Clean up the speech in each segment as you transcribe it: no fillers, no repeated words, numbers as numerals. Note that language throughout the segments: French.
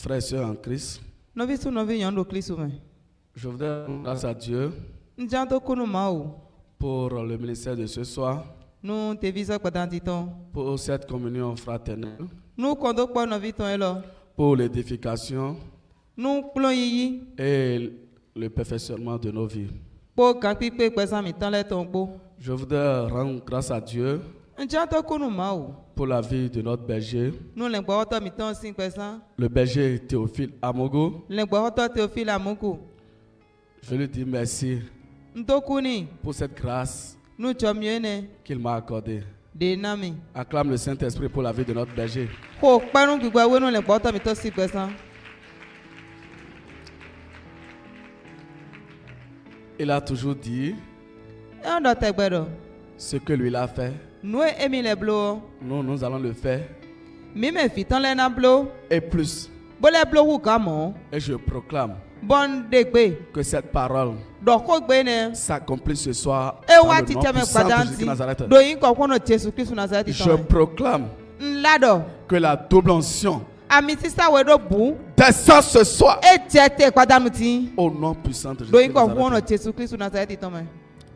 Frères et sœurs en Christ, Noviço novi yando Kristo me. je voudrais rendre grâce à Dieu Njanto kunu mau. pour le ministère de ce soir, Nu te visa kwadantito. pour cette communion fraternelle, Nu kondo kwa novito elo. pour l'édification Nu plon yiyi. et le perfectionnement de nos vies. Po kakpipe kwesa mi tan le tonpo. Je voudrais rendre grâce à Dieu Njanto kunu mau. pour la vie de notre berger, Nu lengbo hoto mi tan sin kwesa. le berger Théophile Amogo. Lengbo hoto Théophile Amuku. Je lui dis merci Ntokuni. pour cette grâce Nu chomiene. qu'il m'a accordée. De nami. Acclame le Saint-Esprit pour la vie de notre berger. Ko panu gbigba we nu lengbo hoto mi tan sin kwesa. Il a toujours dit Yando tegbedo. ce que lui a fait. Nu emi le blo. Nous allons le faire Mi me fitan le na blo. et plus. Bole blo wu kamo. Et je proclame Bon degbe. que cette parole Doko gbe ne. s'accomplit ce soir E dans wa le ti nom teme puissant de kwadanti. Jésus Nazareth. Do yin ko kono Jesu Kristo Nazareth Je ton. proclame Nlado. que la double onction Ami sisa we do bu. descend ce soir E jete kwadanu ti. au nom puissant de Do Jésus yin ko kono Nazareth. Jesu Kristo Nazareth ton me.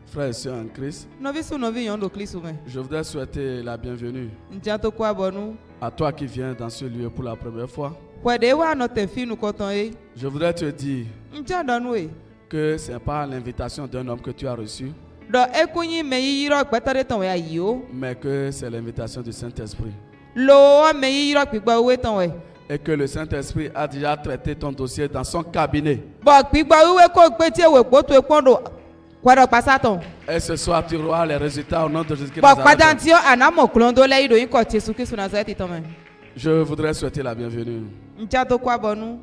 Frères et sœurs en Christ, Novi su novi yondo Kristo me. je voudrais souhaiter la bienvenue Njanto kwa bonu. à toi qui viens dans ce lieu pour la première fois. Kwede wa no te fi nu koton e. Je voudrais te dire Njando nu e. que ce n'est pas l'invitation d'un homme que tu as reçu, Do ekunyi me yiro gbetare ton we ayo. mais que c'est l'invitation du Saint-Esprit. Lo me yiro gbigba we ton we. Et que le Saint-Esprit a déjà traité ton dossier dans son cabinet. Bo gbigba we ko gbe ti e we gbo to e pondo. Kwado pasaton. Et ce soir, tu auras les résultats au nom de Jésus-Christ. Bo Nazareth. kwadanti o anamo klondo le ido yin ko Jesu Kristo Nazareth ton me. Je voudrais souhaiter la bienvenue Njanto kwa bonu.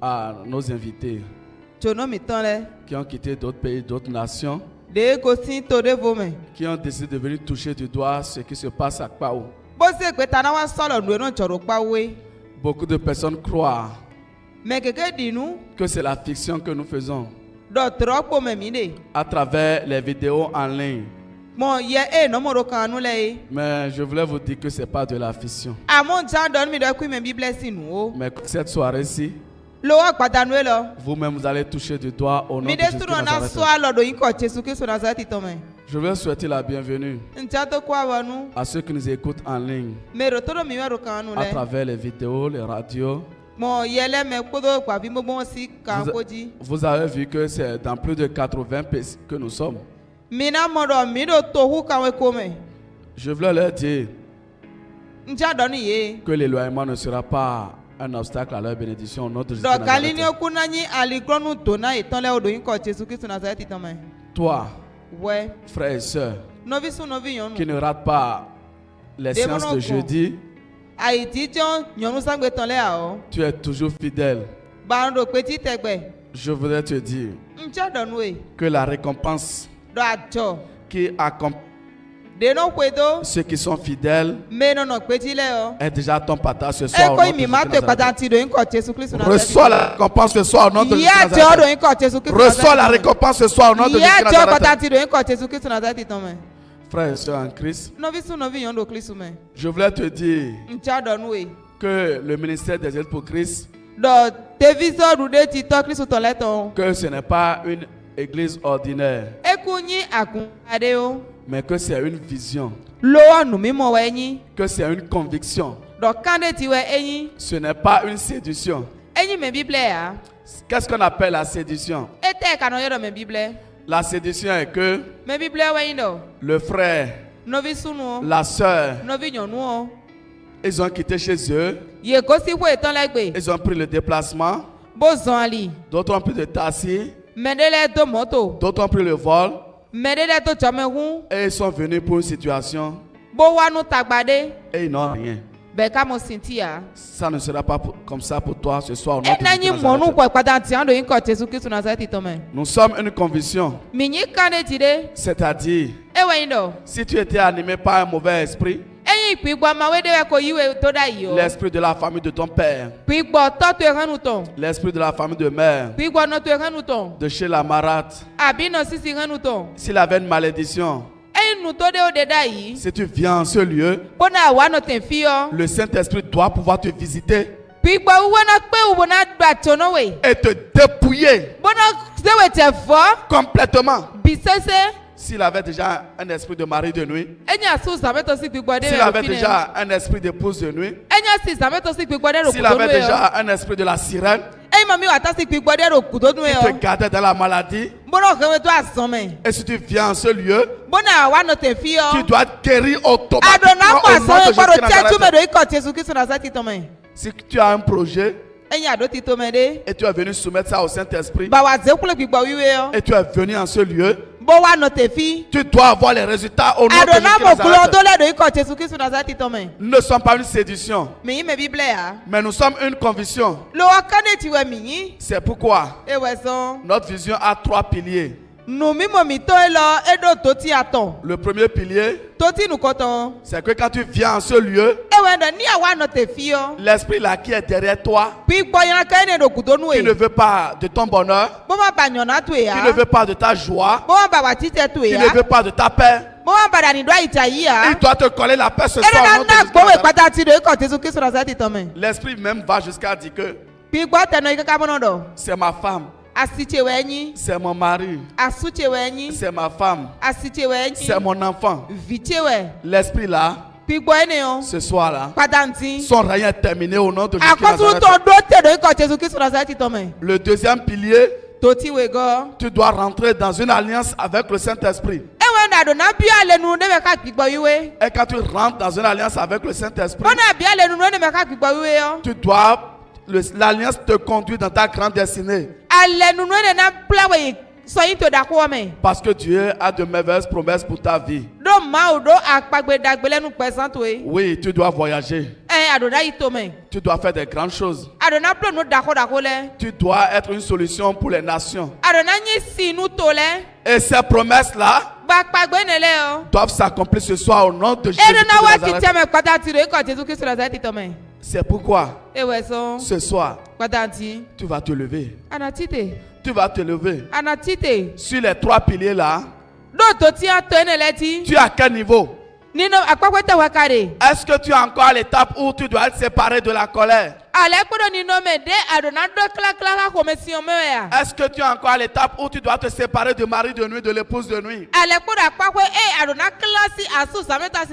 à nos invités Tsono mi tan le. qui ont quitté d'autres pays, d'autres nations, De ko sin to de vo me. qui ont décidé de venir toucher du doigt ce qui se passe à Kpao. Bo se gbe tana wa solo nu no choro pa we. Beaucoup de personnes croient Me keke dinu que c'est la fiction que nous faisons do tropo me mi de. à travers les vidéos en ligne. Mo ye e no mo ro kan nu le e. Mais je voulais vous dire que ce n'est pas de la fiction. Amon jan don mi do ku me Bible sinu o. Mais cette soirée-ci, Lo wa gbadanu e lo. vous-même, vous allez toucher du doigt au nom Mi de de Jésus suru na Nazareth. so alo do yin ko Jesu Kristo Nazareth ton me. Je veux souhaiter la bienvenue Njanto kwa bonu. à ceux qui nous écoutent en ligne, Me ro to do mi wa ro kan nu à le. travers les vidéos, les radios. Mo yele me kodo kwa bi mo bon si kan Vous- koji. Vous avez vu que c'est dans plus de 80 pays que nous sommes. Mina mo do mi do to hu kan we ko me. Je voulais leur dire Njando ni ye. que l'éloignement ne sera pas un obstacle à leur bénédiction au nom de Jésus Do kalini Nazareth. okunanyi aligronu tona itan le odo yin ko Jesu Kristo Nazareth ton me. Toi, Ouais. frères et sœurs, Novi su novi yonu. qui ne rate pas les séances de jeudi, Àìtí jọ yànnú sáńgbé tán lẹ́yà ọ́. tu es toujours fidèle. Gbàǹdò pé títẹ̀gbẹ̀. Je voudrais te dire Ń jẹ́ dọ̀nù ẹ̀. que la récompense Dọ̀ àjọ. qui accompagne Dènà pé tó. ceux qui sont fidèles Mẹ́nà pé tílẹ̀ ọ́. est déjà ton partage ce Ẹ soir au kó nom de ìmì má Jésus tẹ̀ Nazareth. pàtàkì ìdòyìn kọ̀ Jésù Kristu náà. Reçois la récompense ce soir au nom de Jésus Ìyá àjọ Nazareth. òdòyìn kọ̀ Jésù Kristu náà. Reçois la récompense ce soir au nom de Ìyá Jésus àjọ Nazareth. pàtàkì ìdòyìn kọ̀ Jésù Kristu náà tán mẹ́. Frères et sœurs en Christ, Novi su novi yànnú Kristu mẹ́. je voulais te dire Ń jẹ́ dọ̀nù ẹ̀. que le ministère des aides pour Christ, Dọ̀ tẹ́físọ́ọ̀dù dé ti tọ́ Kristu tán lẹ́tàn. que ce n'est pas une église ordinaire, Ẹ kú yín àkùn adé o. mais que c'est une vision, Lọ́wọ́ nù mímọ́ wẹ̀ yín. que c'est une conviction. Dọ̀ kánde ti wẹ̀ ẹ̀yìn. Ce n'est pas une séduction. Ẹ̀yìn mẹ́ Bíblẹ̀ yà. Qu'est-ce qu'on appelle la séduction? E tɛ ka nɔ yɔrɔ mɛ bibilɛ La séduction est que mɛ bibilɛ wɛyin dɔ le frère, nɔvi sunu la sœur, nɔvi nyɔnu ils ont quitté chez eux, ye kosi ko etɔn lɛ gbe ils ont pris le déplacement, bo zɔn ali d'autres ont pris le taxi, mɛ de lɛ do mɔto d'autres ont pris le vol, mɛ de lɛ to jɔmɛhu et ils sont venus pour une situation bo wanu tagba de et ils n'ont rien. bɛ ka mo sinti ya Ça ne sera pas comme ça pour toi ce soir au nom e de na nyi Jésus mɔnu Nazareth. kɔ kpatanti an do yin kɔ Jesu Kristu Nazareti tɔn mɛ Nous sommes une conviction, mi nyi kan de ti de c'est-à-dire e wɛyin dɔ si tu étais animé par un mauvais esprit, eyin kpigbɔ ma we de wɛ ko yiwe to da yi o l'esprit de la famille de ton père, kpigbɔ tɔ to ehanu tɔn l'esprit de la famille de mère, kpigbɔ nɔ to ehanu tɔn de chez la marate, abi nɔ sisi ehanu tɔn. s'il avait une malédiction, Eyi nu to de o de da yi. si tu viens en ce lieu, Bona wa no ten fi yo. le Saint-Esprit doit pouvoir te visiter. Pigbo uwe na pe uwe na gbato no we. et te dépouiller Bona zewe te fo. complètement. Bisese. S'il avait déjà un esprit de mari de nuit, Enya su zameto si pigbo de. s'il avait déjà un esprit d'épouse de nuit, Enya si zameto si pigbo de. s'il avait déjà un esprit de la sirène, Ey mami wata si pigbo de ro kudo nu qui yo. te gardait dans la maladie, Bona kewe to asome. et si tu viens en ce lieu, Bona wa no te fi yo. tu dois être guéri automatiquement Adona au nom kwa de so paro Jésus de tia tu me Nazareth. do iko Jesu Kristo na zati to me. Si tu as un projet Enya do ti to me de. et tu es venu soumettre ça au Saint-Esprit Ba wa ze kule pigbo wiwe yo. et tu es venu en ce lieu, Bo wa no te fi. tu dois avoir les résultats au nom de Jésus Adona de mo kulo Nazareth. do le do iko Jesu Kristo na zati to me. Nous ne sommes pas une séduction, Mi me Bible ya. mais nous sommes une conviction. Lo akane ti we mi. C'est pourquoi E we so. notre vision a 3 piliers. Nu mi mo mi to e lo edo to ti aton. Le premier pilier, To ti nu koton. c'est que quand tu viens en ce lieu, E we ndo ni awa no te fi yo. l'esprit là qui est derrière toi, Pigbo yana ka ne do kudo nu qui ne e. veut pas de ton bonheur, Bo ma ba nyona to qui ya. ne veut pas de ta joie, Bo ma ba wa ti te to qui ya. ne veut pas de ta paix, Bo ma ba da ni do ita yi ya. il doit te coller la paix ce E soir. au na nom de na Jésus de gbo we Nazareth. pata ti do iko Jesu Kristo na zati to me. L'esprit même va jusqu'à dire que Pigbo te no ikaka mono do. c'est ma femme, Asiche we nyi. c'est mon mari, Asuche we nyi. c'est ma femme, Asiche we c'est nyi. mon enfant. Viche we. L'esprit là, Pigbo ene yo. ce soir là, Patanti. son règne est terminé au nom de Jésus de Akotu Nazareth. to do te do iko Jesu Kristo na zati to me. Le deuxième pilier, To ti we go. tu dois rentrer dans une alliance avec le Saint-Esprit. E we na do na bi ale nu de me ka pigbo wiwe. Et quand tu rentres dans une alliance avec le Saint-Esprit, Bona bi ale nu no de me ka pigbo wiwe yo. tu dois, l'alliance te conduit dans ta grande destinée. Ale nu no de na pla we so yin to da ko me. Parce que Dieu a de merveilleuses promesses pour ta vie. Do ma o do apagbe dagbele nu pesan to e. Oui, tu dois voyager. Adona yi to me. Tu dois faire des grandes choses. Adona plan nu da ko le. Tu dois être une solution pour les nations. Adona nyi si nu to le. Et ces promesses-là Ba pagbe ne le o. doivent s'accomplir ce soir au nom de Jésus Adona wa de ti Nazareth. tia me kwata ti do iko Jesu Kristo na zati to me. C'est pourquoi E we so. ce soir, Kwata ti. tu vas te lever. Anatite. Tu vas te lever. Anatite. Sur les 3 piliers-là, Do to ti an to ene le ti. tu es à quel niveau? Nino akpakwe te wa kare. Est-ce que tu es encore à l'étape où tu dois être séparé de la colère? Ale kodo nino me de adona do kla kla ka ko me si o me ya. Est-ce que tu es encore à l'étape où tu dois te séparer du mari de nuit, de l'épouse de nuit? Ale kodo akpakwe adona klasi asu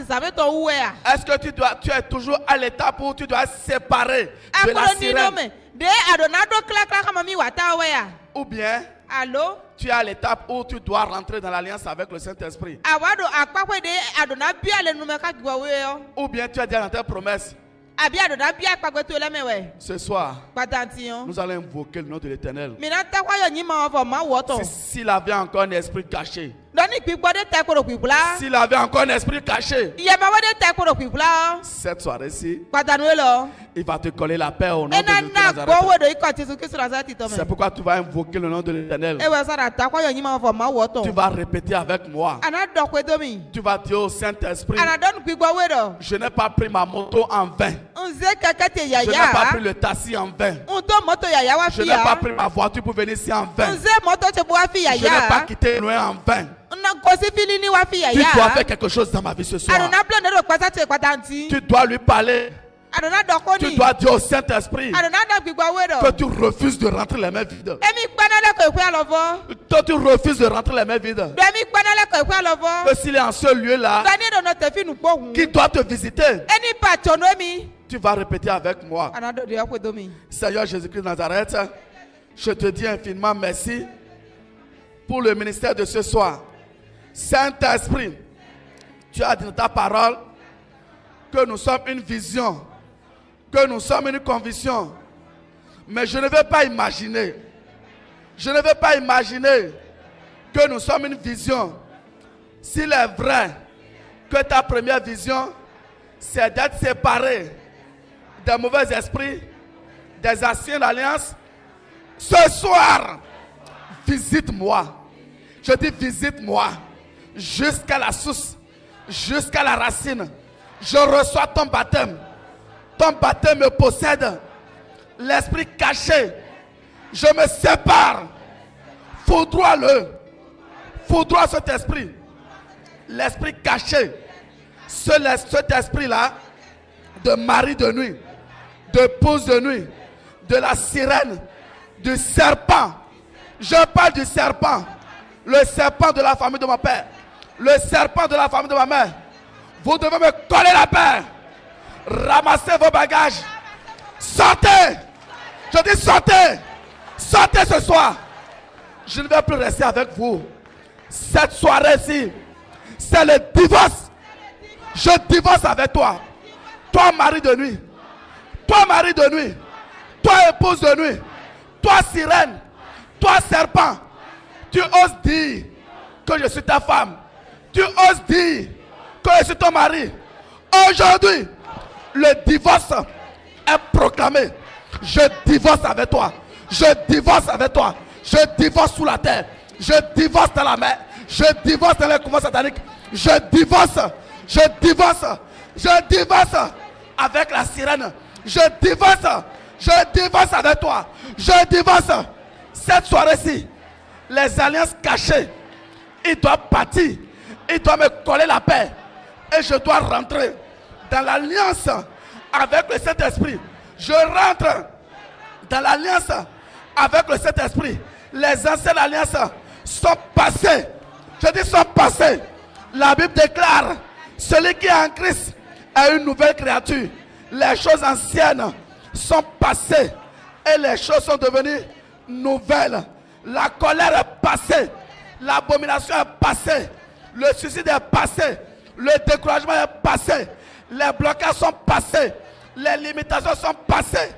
sameto uwe ya. Est-ce que tu es toujours à l'étape où tu dois être séparé de la Akodo nino sirène? me de adona do kla kla ka mami wata we ya. Ou bien Allo? tu es à l'étape où tu dois rentrer dans l'alliance avec le Saint-Esprit? Awado akpakwe de adona bi ale nu me ka gwa we yo. Ou bien tu es déjà dans tes promesses? Abi adona bi akpakwe to le me we. Ce soir, Patanti yo. nous allons invoquer le nom de l'Éternel. Mina ta kwa yo nyima ofo ma woto. S'il avait encore un esprit caché, Doni pigbo de te ko pigula. s'il avait encore un esprit caché, Ye ma wo de te ko pigula. cette soirée-ci, Patanu lo. il va te coller la paix au nom de Ena Jésus de na Nazareth. go we do iko Jesu Kristo na zati to me. C'est pourquoi tu vas invoquer le nom de l'Éternel. E we sara ta kwa yo nyima ofo ma woto. Tu vas répéter avec moi. Ana do kwe do mi. Tu vas dire au Saint-Esprit, Ana don pigbo we do. je n'ai pas pris ma moto en vain. Nze keke te Je n'ai pas pris yaya. le taxi en vain. Unto moto yaya wa Je fi n'ai pas ya. pris ma voiture pour venir ici en vain. Nze moto che bo wa fi Je n'ai pas yaya. quitté loin en vain. Na kosi fili ni wa fi Tu dois yaya. faire quelque chose dans ma vie ce soir. Adona plan de do kwata che kwatanti. Tu dois lui parler. Adona do ko Tu ni. dois dire au Saint-Esprit Adona do pigbo we que do. tu refuses de rentrer les mains vides. Emi gbana le ko ekwe alovo. Toi, tu refuses de rentrer les mains vides. Do emi gbana le ko ekwe alovo. Que s'il est en ce lieu-là, Dani do no te fi nu pohun. qui doit te visiter, Eni pa chono emi. tu vas répéter avec moi. Ana do de yakwe do mi. Seigneur Jésus-Christ de Nazareth, je te dis infiniment merci pour le ministère de ce soir. Saint-Esprit, tu as dit dans ta parole que nous sommes une vision, que nous sommes une conviction. Mais je ne veux pas imaginer, que nous sommes une vision. S'il est vrai que ta première vision, c'est d'être séparé des mauvais esprits, des anciennes alliances, ce soir, visite-moi. Je dis visite-moi jusqu'à la source, jusqu'à la racine. Je reçois ton baptême. Ton baptême me possède. L'esprit caché, je me sépare. Foudroie-le. Foudroie cet esprit. L'esprit caché, cet esprit-là de mari de nuit, de pousse de nuit, de la sirène, du serpent. Je parle du serpent. Le serpent de la famille de mon père. Le serpent de la famille de ma mère. Vous devez me coller la paix. Ramassez vos bagages. Sortez. Je dis sortez. Sortez ce soir. Je ne vais plus rester avec vous. Cette soirée-ci, c'est le divorce. Je divorce avec toi. Toi, mari de nuit. Toi, mari de nuit. Toi, épouse de nuit. Toi, sirène. Toi, serpent. Tu oses dire que je suis ta femme. Tu oses dire que je suis ton mari. Aujourd'hui, le divorce est proclamé. Je divorce avec toi. Je divorce avec toi. Je divorce sous la terre. Je divorce dans la mer. Je divorce dans les couvents sataniques. Je divorce. Je divorce. Je divorce avec la sirène. Je divorce. Je divorce avec toi. Je divorce. Cette soirée-ci, les alliances cachées, ils doivent partir. Ils doivent me coller la paix. Et je dois rentrer dans l'alliance avec le Saint-Esprit. Je rentre dans l'alliance avec le Saint-Esprit. Les anciennes alliances sont passées. Je dis sont passées. La Bible déclare, celui qui est en Christ est une nouvelle créature. Les choses anciennes sont passées et les choses sont devenues nouvelles. La colère est passée. L'abomination est passée. Le suicide est passé. Le découragement est passé. Les blocages sont passés. Les limitations sont passées.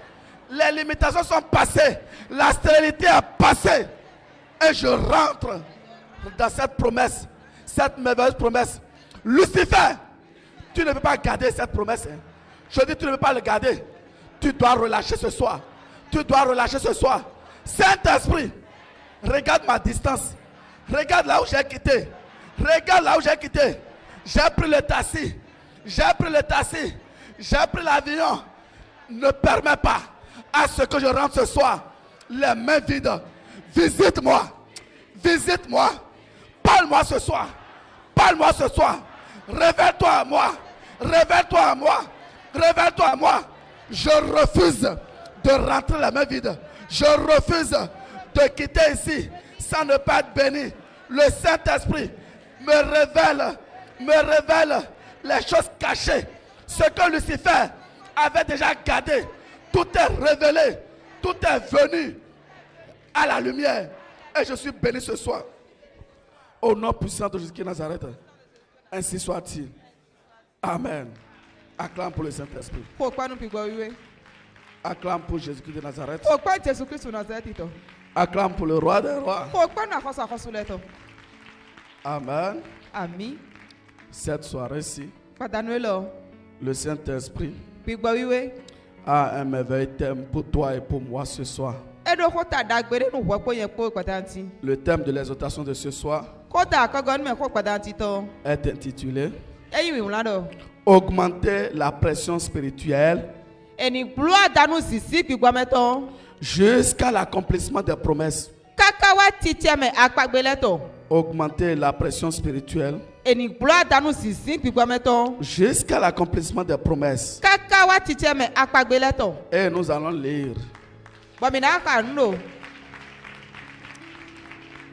Les limitations sont passées. La stérilité est passée. Et je rentre dans cette promesse. Cette merveilleuse promesse. Lucifer, tu ne peux pas garder cette promesse. Je dis, tu ne peux pas le garder. Tu dois relâcher ce soir. Tu dois relâcher ce soir. Saint-Esprit, regarde ma distance. Regarde là où j'ai quitté. Regarde là où j'ai quitté. J'ai pris le taxi. J'ai pris le taxi. J'ai pris l'avion. Ne permets pas à ce que je rentre ce soir les mains vides. Visite-moi. Visite-moi. Parle-moi ce soir. Parle-moi ce soir. Révèle-toi à moi. Révèle-toi à moi. Révèle-toi à moi. Je refuse de rentrer les mains vides. Je refuse de quitter ici sans ne pas être béni. Le Saint-Esprit me révèle les choses cachées. Ce que Lucifer avait déjà gardé, tout est révélé, tout est venu à la lumière. Et je suis béni ce soir. Au nom puissant de Jésus de Nazareth, ainsi soit-il. Amen. Acclame pour le Saint-Esprit. Acclame pour Jésus-Christ de Nazareth. Acclame pour le roi des rois. Amen. Amen. Cette soirée-ci, le Saint-Esprit a un merveilleux thème pour toi et pour moi ce soir. Le thème de l'exhortation de ce soir est intitulé Augmenter la pression spirituelle jusqu'à l'accomplissement des promesses. Augmenter la pression spirituelle jusqu'à l'accomplissement des promesses. Et nous allons lire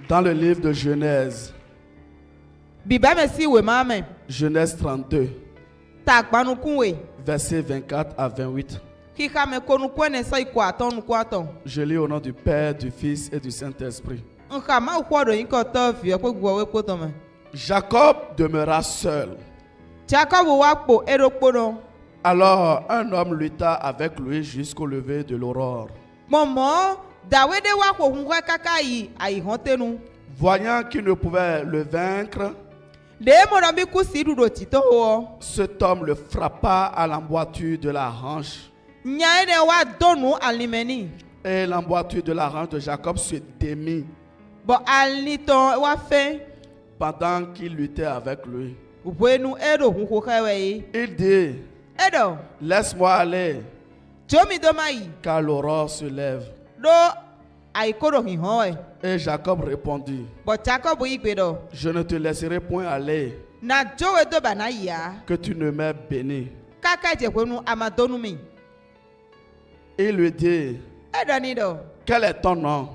dans le livre de Genèse. Genèse 32, versets 24 à 28. Je lis au nom du Père, du Fils et du Saint-Esprit. Jacob demeura seul. Alors un homme lutta avec lui jusqu'au lever de l'aurore. Voyant qu'il ne pouvait le vaincre, cet homme le frappa à l'emboîture de la hanche. Et l'emboîture de la hanche de Jacob se démit pendant qu'il luttait avec lui. Il dit, laisse-moi aller, car l'aurore se lève. Et Jacob répondit, je ne te laisserai point aller, que tu ne m'aies béni. Il lui dit, Edoni do. quel est ton nom?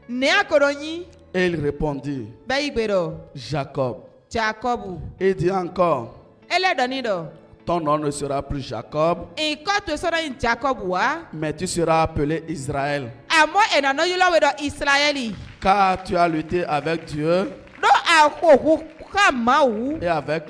Ne akoronyi. Et il répondit, Be igbe do. Jacob. Jacobu. Il dit encore, Ele doni do. ton nom ne sera plus Jacob, Nkan to sɔrɔ yin Jacob wa. mais tu seras appelé Israël. Àmọ́ ìnànà yìí lọ́wọ́ dọ̀ Israẹli. Car tu as lutté avec Dieu Ló àkókò ká máa wù. et avec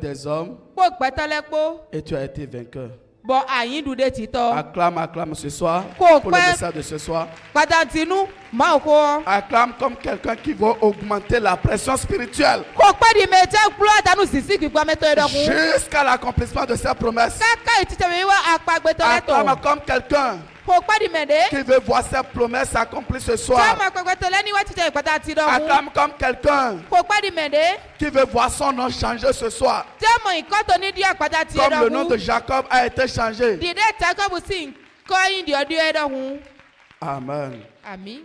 des hommes, Kó gbẹ́tẹ́lẹ́ kpó. et tu as été vainqueur. Bọ̀ àyín dùdé títọ́. Acclame, acclame ce soir Qu'au pour le père- message de ce soir. Pàtàkìnú máa kó. Acclame comme quelqu'un qui va augmenter la pression spirituelle Kó pẹ́ di mẹ́tẹ́ kúrò àtànù sísí gbígbá mẹ́tọ́ ẹ̀dọ́kun. jusqu'à l'accomplissement de ses promesses. Káká ìtìtẹ̀ mi wá àpagbẹ́tọ́ Acclame lẹ́tọ̀. comme quelqu'un Kó pẹ́ di mẹ́dẹ́. qui veut voir ses promesses s'accomplir ce soir. Sáàmù àpagbẹ́tọ́ lẹ́ni wá títẹ̀ ìpàtà ti dọ́kun. Acclame comme quelqu'un Kó pẹ́ di mẹ́dẹ́. qui veut voir son nom changer ce soir. Jẹ́mọ̀ ìkọ́tọ̀ ní dí àpàtà ti Comme le nom de ẹ̀dọ́kun. Jacob a été changé. Dìde Jacob sì ń kọ́ yín di ọdún ẹ̀dọ́kun. Amen. Àmín.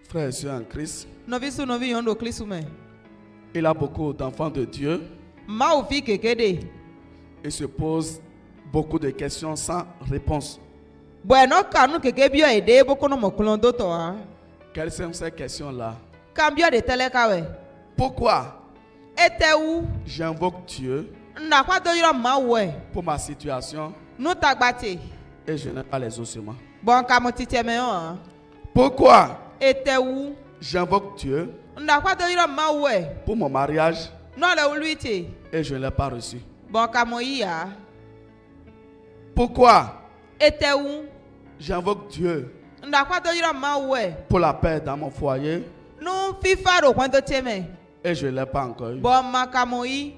Frères et sœurs en Christ, Nɔvi su nɔvi yɔn do kristu mɛ. il a beaucoup d'enfants de Dieu. Maawu fi keke de. Il se pose beaucoup de questions sans réponse. Bɔnɔ kanu keke biɔ yi de ebo kɔnɔ mɔkulɔ do tɔ wa. Quelles sont ces questions-là? Kan biɔ de tɛlɛ ka wɛ. Pourquoi Ete wu. j'invoque Dieu Nakɔ do yɔrɔ maawu wɛ. pour ma situation Nutagbate. et je n'ai pas les ossements? Bɔn kamu titɛ mɛ yɔn. Pourquoi Ete wu. j'invoque Dieu Nakɔ do yɔrɔ maawu wɛ. pour mon mariage Nɔlɛ wuli te. et je ne l'ai pas reçu? Bɔn kamu yi ya. Pourquoi Ete wu. j'invoque Dieu Nakɔ do yɔrɔ maawu wɛ. pour la paix dans mon foyer Nu fifa do kɔn do tse mɛ. et je ne l'ai pas encore eu? Bɔn ma kamu yi.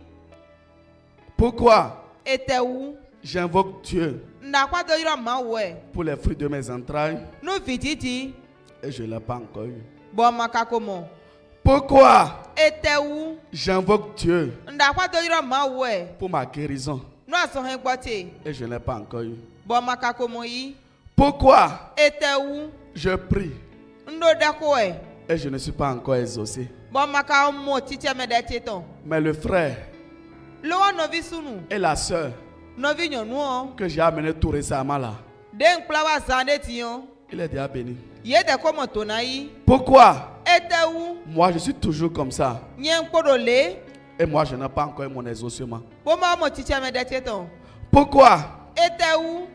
Pourquoi Ete wu. j'invoque Dieu Nakɔ do yɔrɔ maawu wɛ. pour les fruits de mes entrailles Nu fititi. et je ne l'ai pas encore eu? Bɔn ma kako mɔ. Pourquoi Ete wu. j'invoque Dieu Ndakwa do yɔrɔ maawu wɛ. pour ma guérison Nu asɔhɛ gbɔ te. et je ne l'ai pas encore eu? Bɔn ma kako mɔ yi. Pourquoi Ete wu. je prie Ndo dako wɛ. et je ne suis pas encore exaucé? Bɔn ma ka mɔ titsɛ mɛ dɛ te tɔn. Mais le frère Lɔwɔ nɔvi sunu. et la sœur Nɔvi nyɔnuɔ. que j'ai amené tout récemment là, Den kpla wa zan de ti yɔ. il est déjà béni. Ye de ko mɔ tona yi. Pourquoi Ete wu. moi je suis toujours comme ça Nye nkpo do le. et moi je n'ai pas encore eu mon exaucement? Bɔn ma mɔ titsɛ mɛ dɛ te tɔn. Pourquoi Ete wu.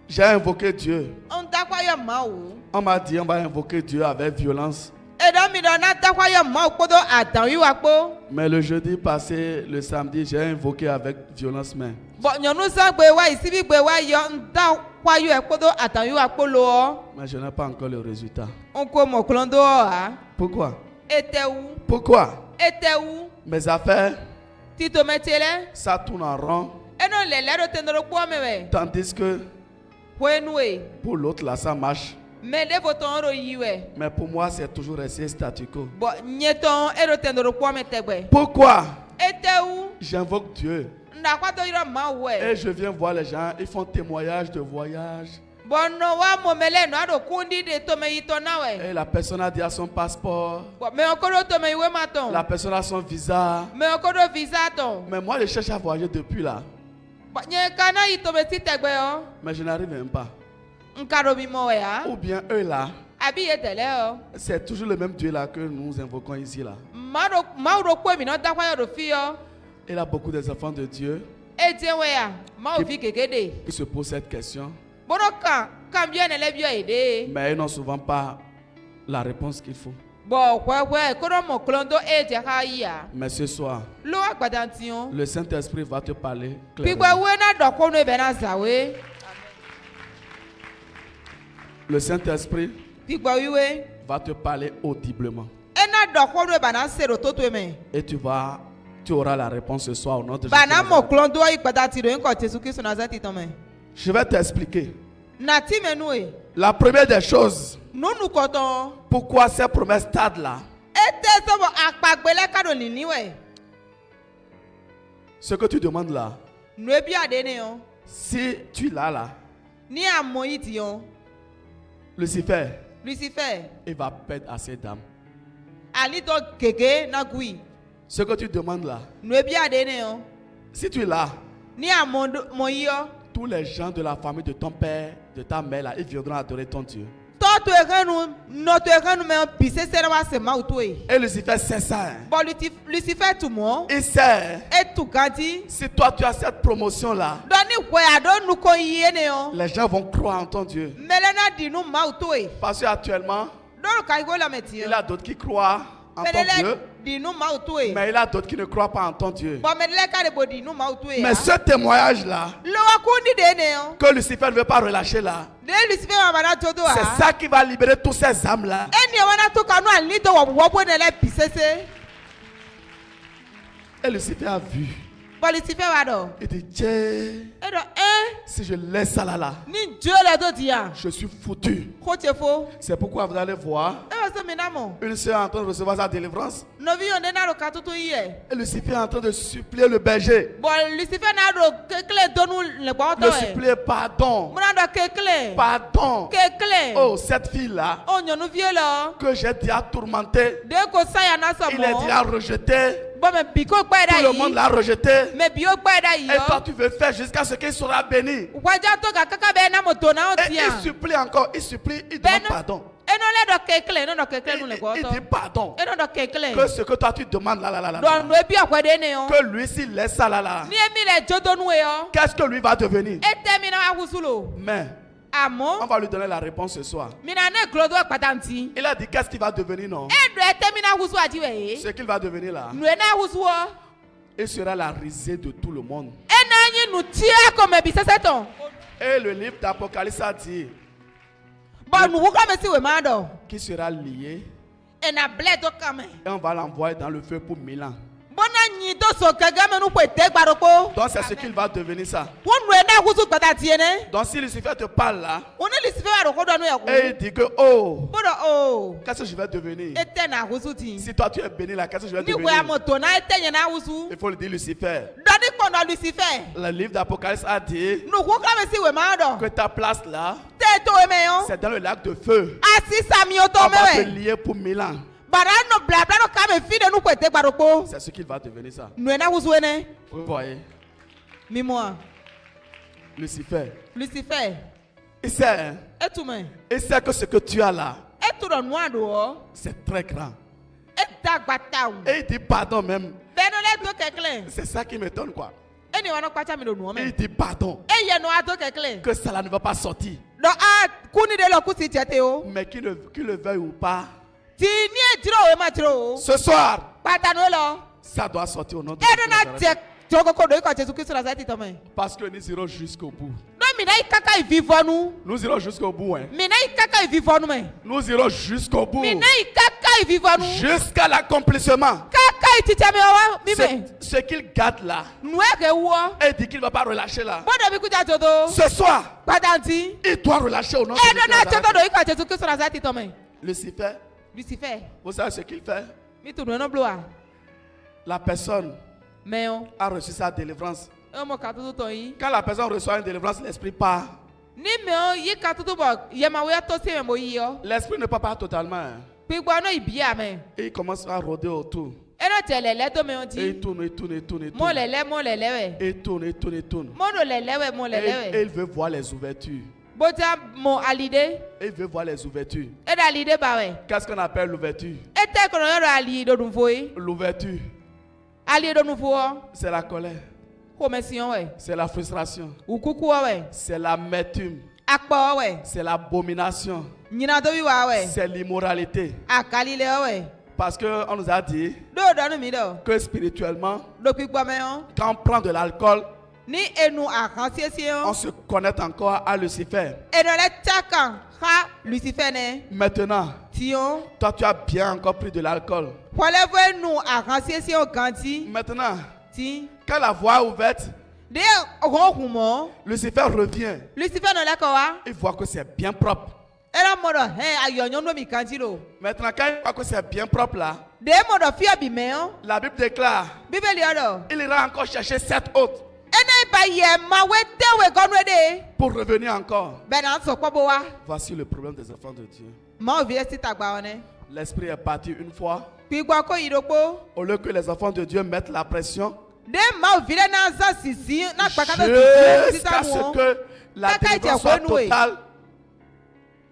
j'ai invoqué Dieu? Ndakwa yɔ maawu. On m'a dit on va invoquer Dieu avec violence. Eɖɔ mi dɔ na dakwa yɔ maawu kpo do adan yi wa kpo. Mais le jeudi passé, le samedi, j'ai invoqué avec violence mais Bɔn nyɔnu sɔgbe wa yi sibi gbe wa yɔ ndakwa yɔ kpo do adan yi wa kpo lo. je n'ai pas encore le résultat. Nko mɔkulɔ do wa. Pourquoi? Ete wu. Pourquoi? Ete wu. Mes affaires, Tito mɛ te lɛ. ça tourne en rond, Eno lɛlɛ do te nɔrɔ kpɔ mɛ wɛ. tandis que Hoenu ye. pour l'autre là, ça marche. Mɛ de fo tɔn do yi wɛ. Mais pour moi, c'est toujours resté statu quo. Bɔn nyetɔn edo te nɔrɔ kpɔ mɛ tɛgbɛ. Pourquoi Ete wu. j'invoque Dieu Ndakwa do yɔrɔ maawu wɛ. et je viens voir les gens, ils font témoignage de voyage. Bɔn nɔ wa mɔmɛlɛ nɔ do kundi de tɔmɛ yi tɔ na wɛ. Et la personne a déjà son passeport, Bɔn mɛ ɔkɔ do tɔmɛ yi wɛ ma tɔn. la personne a son visa. Mɛ ɔkɔ do visa tɔn. Mais moi, je cherche à voyager depuis là, Bɔn nye kana yi tɔmɛ ti tɛgbɛ yɔ. mais je n'arrive même pas. Nka do mi mɔ wɛ ya. Ou bien eux là, Abi ye tɛlɛ yɔ. c'est toujours le même Dieu là que nous invoquons ici là. Maawu do kpɔ mi nɔ dakwa yɔ do fi yɔ. Il a beaucoup des enfants de Dieu Ete wɛ ya. Maawu fi keke de. qui se posent cette question, Bɔnɔ kan biɔ ne lɛ biɔ yi de. mais ils n'ont souvent pas la réponse qu'il faut. Bɔn wɛwɛ kodo mɔ kulɔ do e jɛ ka yi ya. Mais ce soir, Lo agbadanti yɔ. le Saint-Esprit va te parler Pigbe clairement. we na dɔkɔ no ebe na zawe. Le Saint-Esprit Pigbe wiwe. va te parler audiblement. Ena dɔkɔ no eba na se do to to mɛ. Et tu auras la réponse ce soir au nom de Bana Jésus. mɔ kulɔ do yi gbadanti do nkɔ Jesu Kristu Nazareti tɔn mɛ. Je vais t'expliquer. Nati mɛ nu ye. La première des choses, Nunu kɔtɔn. pourquoi ces promesses tardent là, Ete sɔbɔ akpagbelɛ ka do nini wɛ. ce que tu demandes là, Nu ebi ade ne yɔ. si tu l'as là, Ni amɔ yi ti yɔ. Lucifer, Lucifer. il va perdre assez d'âmes. Ali tɔ keke na gui. Ce que tu demandes là, Nu ebi ade ne yɔ. si tu l'as, ní àmọ́ yíyọ́. Tous les gens de la famille de ton père, de ta mère, là, ils viendront adorer ton Dieu. Tọ́tù ẹ̀kánu nọ́tù ẹ̀kánu mẹ́ bìsẹ́sẹ́ náà wá sẹ̀ máa tó yìí. Et Lucifer sait ça. Hein. Bọ́ Lucifer tù mọ́. Il sait. Ètù gàdí. Si toi tu as cette promotion-là, Dọ́ni ìwé àdónú kò yí ẹni o. les gens vont croire en ton Dieu. Mẹ́lẹ́ náà dìnnú máa tó yìí. Parce qu'actuellement, Dọ́rù ká igbó lamẹ̀ tì il y a d'autres qui croient en ton Mẹ́lẹ́lẹ́ Dieu, dìnnú máa tó yìí. mais il y a d'autres qui ne croient pas en ton Dieu. Bọ́ mẹ́lẹ́lẹ́ ká lè bò dìnnú máa tó yìí. Mais ce témoignage-là, Lọ́wọ́ kú nídìí ẹni o. que Lucifer ne veut pas relâcher là, Dé Lucifer wà bàdá tó tó wà. c'est ça qui va libérer tous ces âmes-là. Ẹni ọ̀wọ́n náà tó kanú àlítọ́ wọ̀ bó nílẹ̀ bìsẹ́sẹ́. Et Lucifer a vu. Bọ́ Lucifer wà dọ̀. Il dit, Dieu, Ẹ dọ̀ ẹ́ si je laisse ça là, ní jọ́ lẹ́ tó ti yà. je suis foutu. Kó tse fo. C'est pourquoi vous allez voir Ẹ wọ́n sọ mi náà mọ̀. une sœur en train de recevoir sa délivrance. Nọ̀bí yóò dé náà lọ ká tuntun yìí ẹ̀. Et Lucifer est en train de supplier le berger. Bọ̀ Lucifer náà lọ kékeré dọ́nu lẹ́gbọ́n Le tọ̀ ẹ̀. supplier pardon. Múná dọ̀ kékeré. Pardon. Kékeré. Oh, cette fille-là, Ó nyɔnu vie lọ. que j'ai déjà tourmentée, Dé ko sáyà náà sọ̀ il est mọ́. déjà rejeté. Bọ́ mẹ bí kò gbẹ́ dá Tout le monde yìí. l'a rejeté. Mẹ bí ó gbẹ́ dá yìí Et toi, yọ. tu veux faire jusqu'à ce qu'il sera béni. Wájà tó ka kaka bẹ́ẹ̀ náà mo tó náà ó Et ti il yà. supplie encore, il supplie, il Ben demande non. pardon. Ẹnu lẹ́ dọ̀ kékeré, ẹnu dọ̀ kékeré nu lẹ́gbọ́n Il tọ̀. dit pardon. Ẹnu dọ̀ kékeré. Que ce que toi tu demandes là. Dọ̀nù ebi ọ̀pẹ̀dẹ̀ ni yọ. Que lui, s'il laisse ça là. Ní èmi lẹ̀ jó tó nu yọ. Qu'est-ce que lui va devenir? E tẹ́ mi náà awusu lo. Mais on Àmọ́ va lui donner la réponse ce soir. mi náà ní ìkúlódó pàtàkì. Il a dit qu'est-ce qu'il va devenir, non? E dọ̀ ẹ tẹ́ mi náà awusu àjíwẹ̀ yìí. Ce qu'il va devenir là, Nu ẹ náà awusu wọ. il sera la risée de tout le monde. E náà yín nu tiẹ́ kò mẹ̀ bí sẹ́sẹ́ tán. Et le livre d'Apocalypse a dit Bọ̀ nuwu kọ́ mi sí wèé máa dọ̀. qu'il sera lié E na blẹ̀ tó kàn mẹ́. et on va l'envoyer dans le feu pour 1000 ans. Bọ́nà yín tó so gẹ́gẹ́ mẹ́nu pè tẹ́ gbàdúgbò. Donc c'est ce qu'il va devenir ça. Wọ́n nu ẹ náà awusu gbàdá tiẹ̀ nẹ́. Donc si Lucifer te parle là Wọ́n ní Lucifer wà lóko dọ́nu ẹ̀ et il kú. dit que oh, Bọ́dọ̀ o. qu'est-ce que je vais devenir? E tẹ́ na awusu ti. Si toi tu es béni là, qu'est-ce que je vais Ní ìwé devenir? àmọ̀tò náà e tẹ́ yẹn náà awusu. Il faut le dire Lucifer. Dọ́ní pọ̀nà Lucifer. Le livre d'Apocalypse a dit Nuwu kọ́ mi sí wèé máa dọ̀. que ta place là, Tẹ́ tó eme yọ. c'est dans le lac de feu. Asi sami o tó On va te mẹ́wẹ̀. lier pour 1000 ans. Bàrà nù blabla nù ká mi fi de nu pè tẹ́ gbàdúgbò. C'est ce qu'il va devenir ça. Nu ẹ náà awusu ẹ nẹ́. Vous voyez, Mímọ́ Lucifer, Lucifer. il sait, hein? E tu mẹ́. Il sait que ce que tu as là, E tu dọ̀ nu àdó. c'est très grand. E dàgbà ta o. Et il dit pardon même. Bẹ́ẹ̀ni lẹ́ tó kẹ̀kẹ́. C'est ça qui m'étonne quoi. E ni wọn náà kpàtà mi lò nù ọ Et mẹ́. il dit pardon. E yẹ nu àtó kẹ̀kẹ́. Que ça là ne va pas sortir. Dọ̀ a kú ni de lọ kú ti jẹ te o. Mais qu'il le veuille ou pas, Tí ní èjìrò òwe máa tìrò o. ce soir, Pàtà nu lọ. ça doit sortir au nom de E Jésus. dún náà Nazareth. jẹ jogoko do ikọ̀ Jésù Kristu Nazareti tọ́ mẹ́. Parce que nous irons jusqu'au bout. Lọ́mìnà yìí kàkà ìfìfọ́nu. Nous irons jusqu'au bout. Hein. Mìnà yìí kàkà ìfìfọ́nu mẹ́. Nous irons jusqu'au bout. Mìnà yìí kàkà ìfìfọ́nu. Jusqu'à l'accomplissement. Kàkà ìtìtẹ́ mi ọwọ́ mímẹ́. Ce qu'il garde là, Nu ẹ̀ kẹ́ wọ́. et il dit qu'il ne va pas relâcher là. Bọ́dọ̀ mi kújà todo. Ce soir, Pàtàkì. il doit relâcher au nom de E Jésus. dún náà Nazareth. jọ́tọ̀ do ikọ̀ Jésù Kristu Nazareti tọ́ mẹ́. Lucifer, Lucifer. vous savez ce qu'il fait? Mi tunu ẹnu blo a. La personne Mẹ́yọ́. a reçu sa délivrance. E mọ̀ ká tuntun tọ̀ yìí. Quand la personne reçoit une délivrance, l'esprit part. Ní mẹ́ọ́ yí ká tuntun bọ̀ yẹmàwé tó sí ẹ̀mọ́ yìí yọ. L'esprit ne part pas totalement. Hein. Pípọ̀ náà ìbí àmẹ́. Et il commence à rôder autour. E náà tẹ̀ lẹ̀lẹ́ tó mẹ́ọ́ Et ti. il tourne, il tourne, il tourne, il Mọ̀ tourne. lẹ̀lẹ́ mọ̀ lẹ̀lẹ́ wẹ̀. Et il tourne, il tourne, il tourne. Mọ̀ lò lẹ̀lẹ́ wẹ̀ mọ̀ lẹ̀lẹ́ Et wẹ̀. il veut voir les ouvertures. Bóta mọ̀ àlìdé. Et il veut voir les ouvertures. E dà àlìdé bá wẹ̀. Qu'est-ce qu'on appelle l'ouverture? E tẹ́ kọ̀nà yọ̀rọ̀ àlì ìdòdùnfo yìí. L'ouverture, Àlì ìdòdùnfo ọ. c'est la colère, Kò mẹ́sì yọ̀ wẹ̀. c'est la frustration, Òkúkú ọ wẹ̀. c'est l'amertume, Akpọ̀ ọ wẹ̀. c'est l'abomination, Nyina tó wíwá wẹ̀. c'est l'immoralité. Àkàlílẹ̀ ọ wẹ̀. Parce qu'on nous a dit Dóòdọ́nù mi dọ̀. que spirituellement, Dòpípọ̀ mẹ́ọ́. quand on prend de l'alcool, Ní enu àkànṣeéṣe on ọ́. se connecte encore à Lucifer. Ẹnu rẹ̀ tẹ́kàn ká Lucifer nẹ. Maintenant, Tiɲɔ. toi tu as bien encore pris de l'alcool. Pɔlɛfɔ enu àkànṣeéṣe ọ́ ganti. Maintenant, Ti. quand la voie est ouverte, De ọkàn kun mọ́. Lucifer revient. Lucifer nọ lẹ́kọ̀ọ́ wa. Il voit que c'est bien propre. Ẹ̀rọ mọ̀dọ̀ ẹ̀ ayọ̀nyọ́ lómi kanti lo. Maintenant, quand il voit que c'est bien propre là, De mọ̀dọ̀ fíọ̀ bì mẹ́ọ́. la Bible déclare, Bíbélì ọ̀dọ̀. il ira encore chercher 7 autres Ẹnẹ́ ìbá yẹ màwé déwé gọ́nú ẹ̀dẹ́. pour revenir encore. Bẹ́ẹ̀ náà sọ pọ́ bó wa. Voici le problème des enfants de Dieu. Màá òbí ẹ̀ síta gba ọ nẹ. L'esprit est parti une fois. Gbígbọ́ kó yìí dókó. Au lieu que les enfants de Dieu mettent la pression, de ma vile na za sisi na kpakata jusqu'à ce que la Kaka délivrance soit tia kwenue. totale.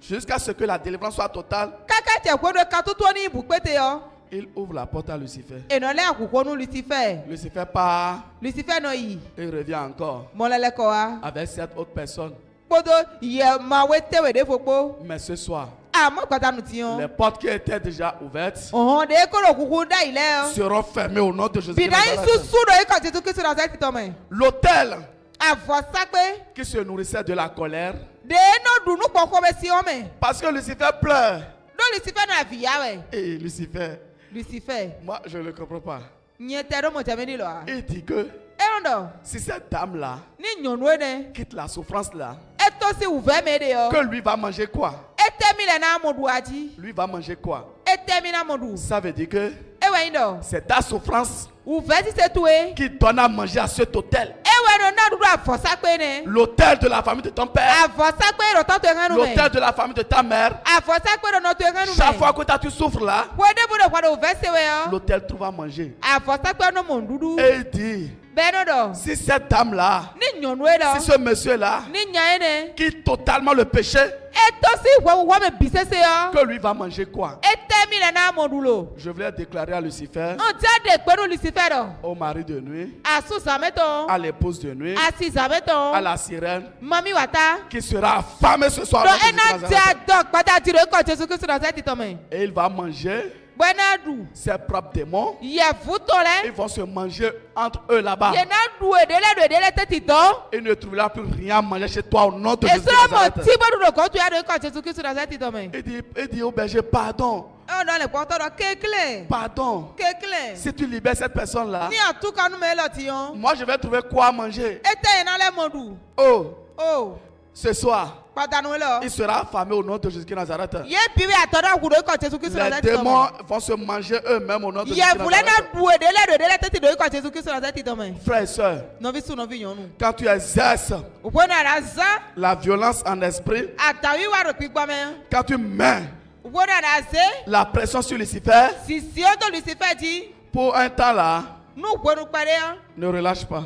Jusqu'à ce que la délivrance soit totale, kaka tẹ kó do katutu ní ibùgbéte yọ il ouvre la porte à Lucifer. ìnọlẹ àkùkọ nu Lucifer Lucifer part Lucifer nọ yìí et revient encore mọlẹlẹkọ wa avec 7 autres personnes. kpódó ìyẹ màwé tẹwé dé fopó Mais ce soir, àmọ́ gbàdánù les tiyan portes qui étaient déjà ouvertes ọ̀hún de kóró kúkú dá ilẹ̀ ọ seront fermées au nom de Jésus. bìdá yín súsú do ikọ̀ tuntun kí sọ̀rọ̀ sẹ́kì tọ́mẹ̀ L'autel àfọ̀sápé qui se nourrissait de la colère, dèénà dùnú pọ̀kọ́ bẹ sí ọmọ parce que Lucifer pleure. ló Lucifer náà fìyà wẹ̀ Et Lucifer, Lucifer moi je ne le comprends pas. nyẹ tẹ ẹdọ mọ̀tẹ́mí nílò à Il dit que ẹ̀rọ dọ̀ si cette dame-là ní nyọ̀nù ẹ̀nẹ quitte la souffrance-là, ẹ̀tọ́ sí wùfẹ́ mi de yọ que lui va manger quoi? ẹ̀tẹ́mi lẹ̀ náà mọ̀ dùn àjí Lui va manger quoi? ẹ̀tẹ́mi náà mọ̀ dùn Ça veut dire que ẹ̀wẹ̀ yín dọ̀ c'est ta souffrance wùfẹ́ ti ṣe tu ẹ qui donne à manger à cet autel. ẹ̀wẹ̀ dọ̀ náà dúdú àfọ̀sápé ni L'autel de la famille de ton père, àfọ̀sápé dọ̀ tọ́tù ẹ̀hánu mẹ́ l'autel de la famille de ta mère. àfọ̀sápé dọ̀ nọ́tù ẹ̀hánu Chaque mẹ́ fois que toi tu souffres là, wọ́n dé bọ́dọ̀ padà wùfẹ́ ṣe wẹ̀ yọ l'autel trouve à manger. àfọ̀sápé ọ̀nà mọ̀ dúdú Et il dit, bẹ́ẹ̀ náà dọ̀ si cette dame-là, ní nyọ̀nù ẹ̀ dọ̀ si ce monsieur-là ní nyà ẹ̀ ni quitte totalement le péché, ẹ̀tọ́ sí ìwọ́ mi bì sẹ́sẹ́ yọ que lui va manger quoi? ẹ̀tẹ́mi lẹ̀ náà mọ̀ dùn lò Je voulais déclarer à Lucifer, ọ̀jáde pẹ̀lú Lucifer dọ̀ au mari de nuit, àsùsàmẹ́tọ̀ à l'épouse de nuit, àsìsàmẹ́tọ̀ à la sirène, mami wata qui sera affamée ce soir. dɔ au nom de ena Jésus de tí Nazareth. a dɔ gbadá tiro ekɔ Jésù Kristu náà sẹ́tì tọ́mẹ̀ Et il va manger bɔna du ses propres démons. yɛfu tɔ Ils lɛ vont se manger entre eux là-bas. yena du èdèlè tètè tɔ Il ne trouvera plus rien à manger chez toi au nom de Jésus de esoro mɔ Nazareth. tí bɔdu do kɔ tu ya do ekɔ Jésù Kristu náà sẹ́tì tɔmẹ̀ Il dit au berger, pardon, ɔdɔ le kpɔtɔ dɔ kéklé pardon. kéklé Si tu libères cette personne-là, ní àtúkanu mɛ lɔ ti yɔn moi je vais trouver quoi manger. ete yena lɛ mɔ du Oh, o ce soir, kpatanu lɔ il sera affamé au nom de Jésus de Nazareth. yé bibi àtɔdɔ wu do ekɔ Jésù Kristu náà Les sẹ́tì démons tɔmẹ̀ vont se manger eux-mêmes au nom de Jésus de yɛfu lɛ na Nazareth. du èdèlè tètè do ekɔ Jésù Kristu náà sẹ́tì tɔmẹ̀ Frères et sœurs, nɔvi su nɔvi nyɔnu quand tu exerces òpó náà la zan la violence en esprit, àtàwí wà ló pípọ́ mẹ́. quand tu mets Òpó náà la zé. la pression sur Lucifer, Sisi ó tó Lucifer di. pour un temps là, Nú ìpinnu pẹ̀lẹ́ yẹn. ne relâche pas.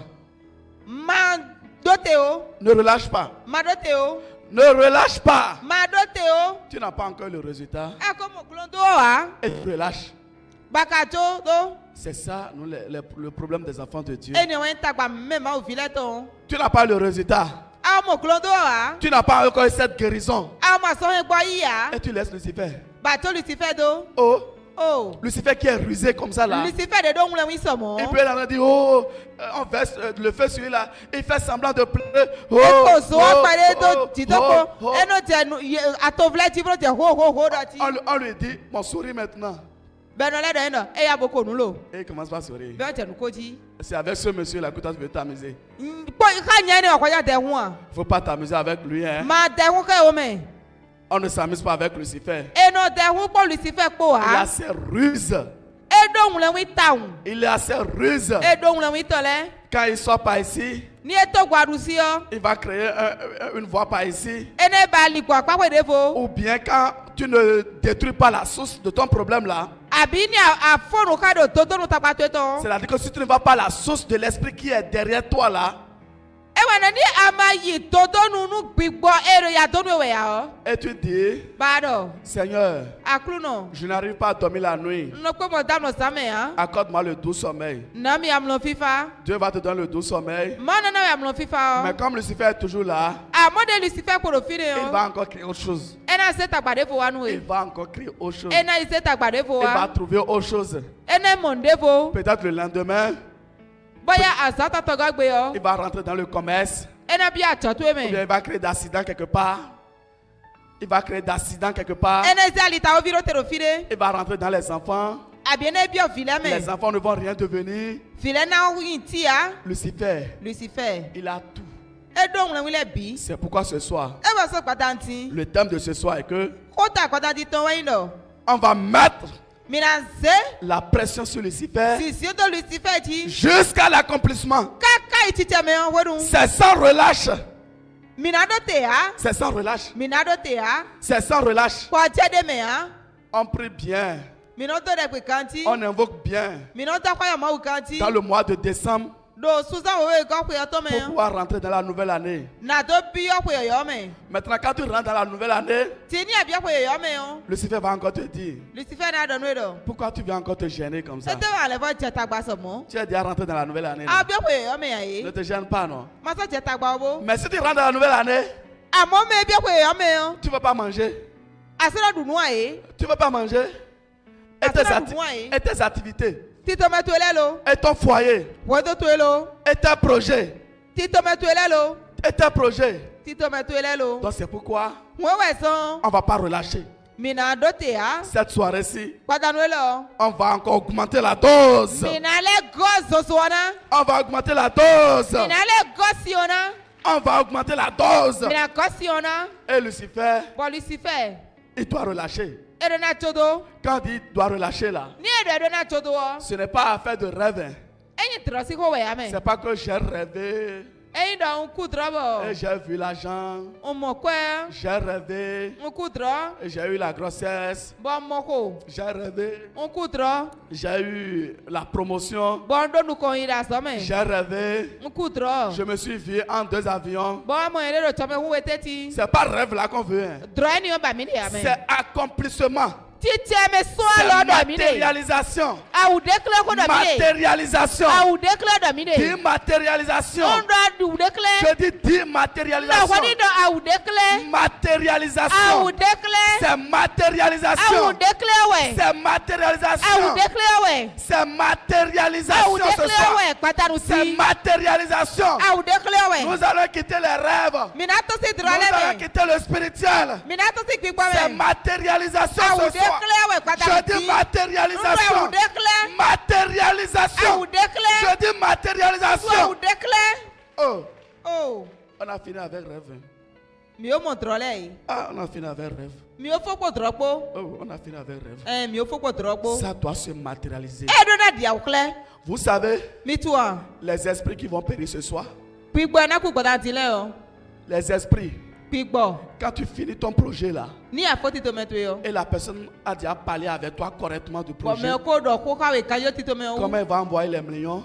Máa dóte o. Ne relâche pas. Máa dóte o. Ne relâche pas. Máa dóte o. Tu n'as pas encore le résultat. Ẹ kó mọ̀kúló tó wá. Et tu relâches. Bàkà tó tó. C'est ça nous, le problème des enfants de Dieu. Ẹni wọ́n ń tagbà mẹ́ma òfin lẹ́tọ̀. Tu n'as pas le résultat. Àwọn mọ̀kúló tó wá. Tu n'as pas encore cette guérison. Àwọn màsán gbọ́ yíyá. Et tu laisses Lucifer. Bàtó Lucifer tó. Oh, O. Lucifer qui est rusé comme ça là. Lucifer de dóhùn lẹ́wọ̀n sọ̀mọ́. Il peut aller dire, oh, on verse le feu sur lui là. Il fait semblant de pleurer. Oh, Eko so wá pàdé tó oh, tìtọ́ oh, ko. oh. Ẹnu tẹ àtọ̀filẹ̀ tí wọ́n tẹ hó dọ̀tí. On lui dit, mon souris maintenant. Bẹ́ẹ̀ni ọlẹ́dọ̀ yẹn nọ, ẹ yà boko nù lò. Et il commence pas à sourire. Bẹ́ẹ̀ tẹ̀ nù kó jí. C'est avec ce monsieur là que toi tu veux t'amuser. Pọ̀ ká nyẹ́ ni ọ̀kọ́jà tẹ̀ hún à. Il ne faut pas t'amuser avec lui. Hein. Máa tẹ̀ hún kẹ́ o mẹ́. On ne s'amuse pas avec Lucifer. Ẹnu tẹ̀ hún pọ̀ Lucifer pọ̀ Il a wá. ses ruses. Edóhùn lẹ́wọ̀n tàwọn. Il a ses ruses. Edóhùn lẹ́wọ̀n tọ̀lẹ́. Quand il sort par ici, Ní ètò gbàdú sí ọ. il va créer une voie par ici. Ẹnẹ́ bá lìkọ̀ àpapọ̀ èdè fo. Ou bien quand tu ne détruis pas la source de ton problème là, Àbí ní àfọ̀nù kádò tó tónú tapató tán. c'est-à-dire que si tu ne vas pas à la source de l'esprit qui est derrière toi là, Ẹwà náà ní àmàyè tó tónú nù gbígbọ́ èrò yàtọ̀ nù ẹ̀wẹ̀ yà ọ́. et tu dis, Bàdọ̀, Seigneur, àkúrú nà. je n'arrive pas à dormir la nuit, Nọ pé mo dáná sámẹ̀ hàn. accorde-moi le doux sommeil. Nàmi àmúlò fífa. Dieu va te donner le doux sommeil. Mọ́ nánà àmúlò fífa Mais ọ́. comme Lucifer est toujours là, Àmọ́dé Lucifer kúrò fíre il ọ́. va encore créer autre chose. Ẹnà ṣe tàgbàdé fo wa nù Il ẹ̀. va encore créer autre chose. Ẹnà ìṣe tàgbàdé fo Il va wa. trouver autre chose. Ẹnà mọ̀ndé fo. Peut-être le lendemain, Bóyá àṣà tàtọ̀gá gbé ọ. il va rentrer dans le commerce. Ẹnà bí àtọ̀tún Ou bien ẹ̀mẹ̀. il va créer d'accident quelque part. Il va créer d'accident quelque part. Ẹnà ṣe àlìta ó fi rótèrò fíre. Il va rentrer dans les enfants. Àbí ẹnà bí ọ̀fìlẹ̀ mẹ̀. Les enfants ne vont rien devenir. Fìlẹ̀ náà yìí tí a. Lucifer, Lucifer. il a tout. Edóhùn lẹ́wọ̀n lẹ̀ bí. C'est pourquoi ce soir, Ẹ bá sọ pàtàkì. le thème de ce soir est que Kó tà pàtàkì tán wẹ́yìn lọ. on va mettre Mìíràn ṣe. la pression sur Lucifer Sisi ó tó Lucifer jí. jusqu'à l'accomplissement. Káká ìtìtẹ̀ mẹ́ wọn wẹ́rù. C'est sans relâche. Mìíràn dó tè á. C'est sans relâche. Mìíràn dó tè á. C'est sans relâche. Kò jẹ́ mẹ́ á. On prie bien. Mìíràn tó dẹ̀ pé kàntí. On invoque bien. Mìíràn tó akọ́yọ̀ mọ́ wù kàntí. Dans le mois de décembre, do susan wo ko pe to me pour pouvoir rentrer dans la nouvelle année. na do bi yo pe yo me Maintenant, quand tu rentres dans la nouvelle année, ti ni abi pe yo me o Lucifer va encore te dire, lucifer na do no do pourquoi tu viens encore te gêner comme ça? e te wa le va je tagba so mo Tu es déjà rentré dans la nouvelle année. non? abi pe yo me ya Ne yi te gêne pas, non? ma so je tagba bo Mais si tu rentres dans la nouvelle année, amo me bi pe yo me o tu ne vas pas manger. asira du nu aye Tu ne vas pas manger. Et tes, Asira du moyen. et tes activités. ti to me to ele lo Et ton foyer. wo do to ele Et tes projets. ti to me to ele lo Et tes projets. ti to me to ele lo Donc c'est pourquoi wo we so on ne va pas relâcher. mina do te ya Cette soirée-ci, padanu ele o on va encore augmenter la dose. mina le gozo so na On va augmenter la dose. mina le gosi ona On va augmenter la dose. mina gosi ona Et Lucifer, bo lucifer il doit relâcher. ere na todo Quand il dit il doit relâcher là, ni ere na todo o ce n'est pas affaire de rêve. Hein. enyi trosi ko we ya me C'est pas que j'ai rêvé enyi do un coup drobo et j'ai vu l'argent. on mo ko J'ai rêvé un coup dro et j'ai eu la grossesse. bo mo ko J'ai rêvé, un coup dro j'ai eu la promotion. bo ndo nu ko ira so me J'ai rêvé, un coup dro je me suis vu en 2 avions. bo mo ere do chome hu weteti C'est pas rêve là qu'on veut. Hein. dro ni o ba mi de ya me C'est accomplissement. titi me so C'est lo do mi de matérialisation. a u declare ko do mi de Matérialisation. a u declare do mi de Dématérialisation. on do du declare Je dis na dématérialisation. wani do a u declare a Matérialisation. u declare C'est a matérialisation. u declare we C'est a u matérialisation. declare we C'est a u matérialisation ce declare soir. we patanu C'est si matérialisation. a u declare we Nous allons quitter les rêves. mina to si Nous drole allons me quitter le spirituel. mina to si gbigbo C'est me matérialisation a u ce soir. declare we Je patanu dis si a matérialisation. u declare a Matérialisation. u declare Je dis a u matérialisation. declare Oh, oh on a fini avec rêve. mi o mo drole yi Ah, on a fini avec rêve. mi o fo po dropo Oh, on a fini avec rêve. mi o fo po dropo Ça doit se matérialiser. e do na dia ukle Vous savez, mi tu a les esprits qui vont périr ce soir, gbigbo na ku gboda ti le o les esprits, gbigbo quand tu finis ton projet là, ni afoti to me to yo et la personne a déjà parlé avec toi correctement du bo projet, me ko do ko ka we ka yo ti to me o comment elle va envoyer les millions,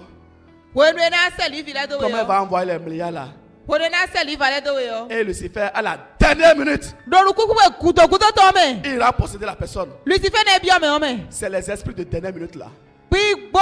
wo nu na se li vi le do we comment elle o va envoyer les milliards là. wo nu na se li va le do we o Et Lucifer, à la dernière minute, doru kuku we kuto to me il ira posséder la personne. lucifer na bi o me o me C'est les esprits de dernière minute là gbigbo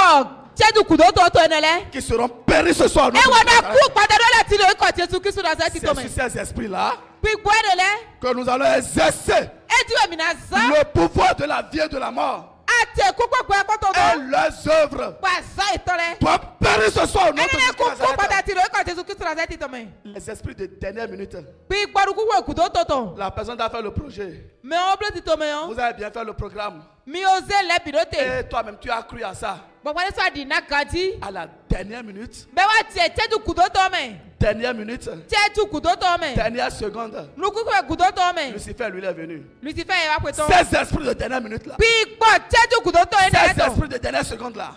chedu kudo to enele qui seront péris ce soir. e wo na ku pada do la ti le ko Jesu Kristu na se ti to C'est me sur ces esprits là gbigbo enele que nous allons exercer e ti we mi na za le pouvoir de la vie et de la mort. ate kuku gbe ko to Et do leurs œuvres pa za itore doivent périr ce soir au nom de enele ku Jésus. ku pada ti le ko Jesu Kristu na se ti to me Les esprits de dernière minute. gbigbo kuku we kudo to La personne doit faire le projet. me o blo ti to me o Vous avez bien fait le programme. mi o ze le birote Et toi-même, tu as cru à ça. gbogbo ni so di na gadi À la dernière minute, be wa tie chedu kudo to me dernière minute, chedu kudo to me dernière seconde, nukuku we kudo to me Lucifer lui il est venu. lucifer ye wa pe to Ces esprits de dernière minute là, gbigbo chedu kudo to ces enele to esprits de dernière seconde là,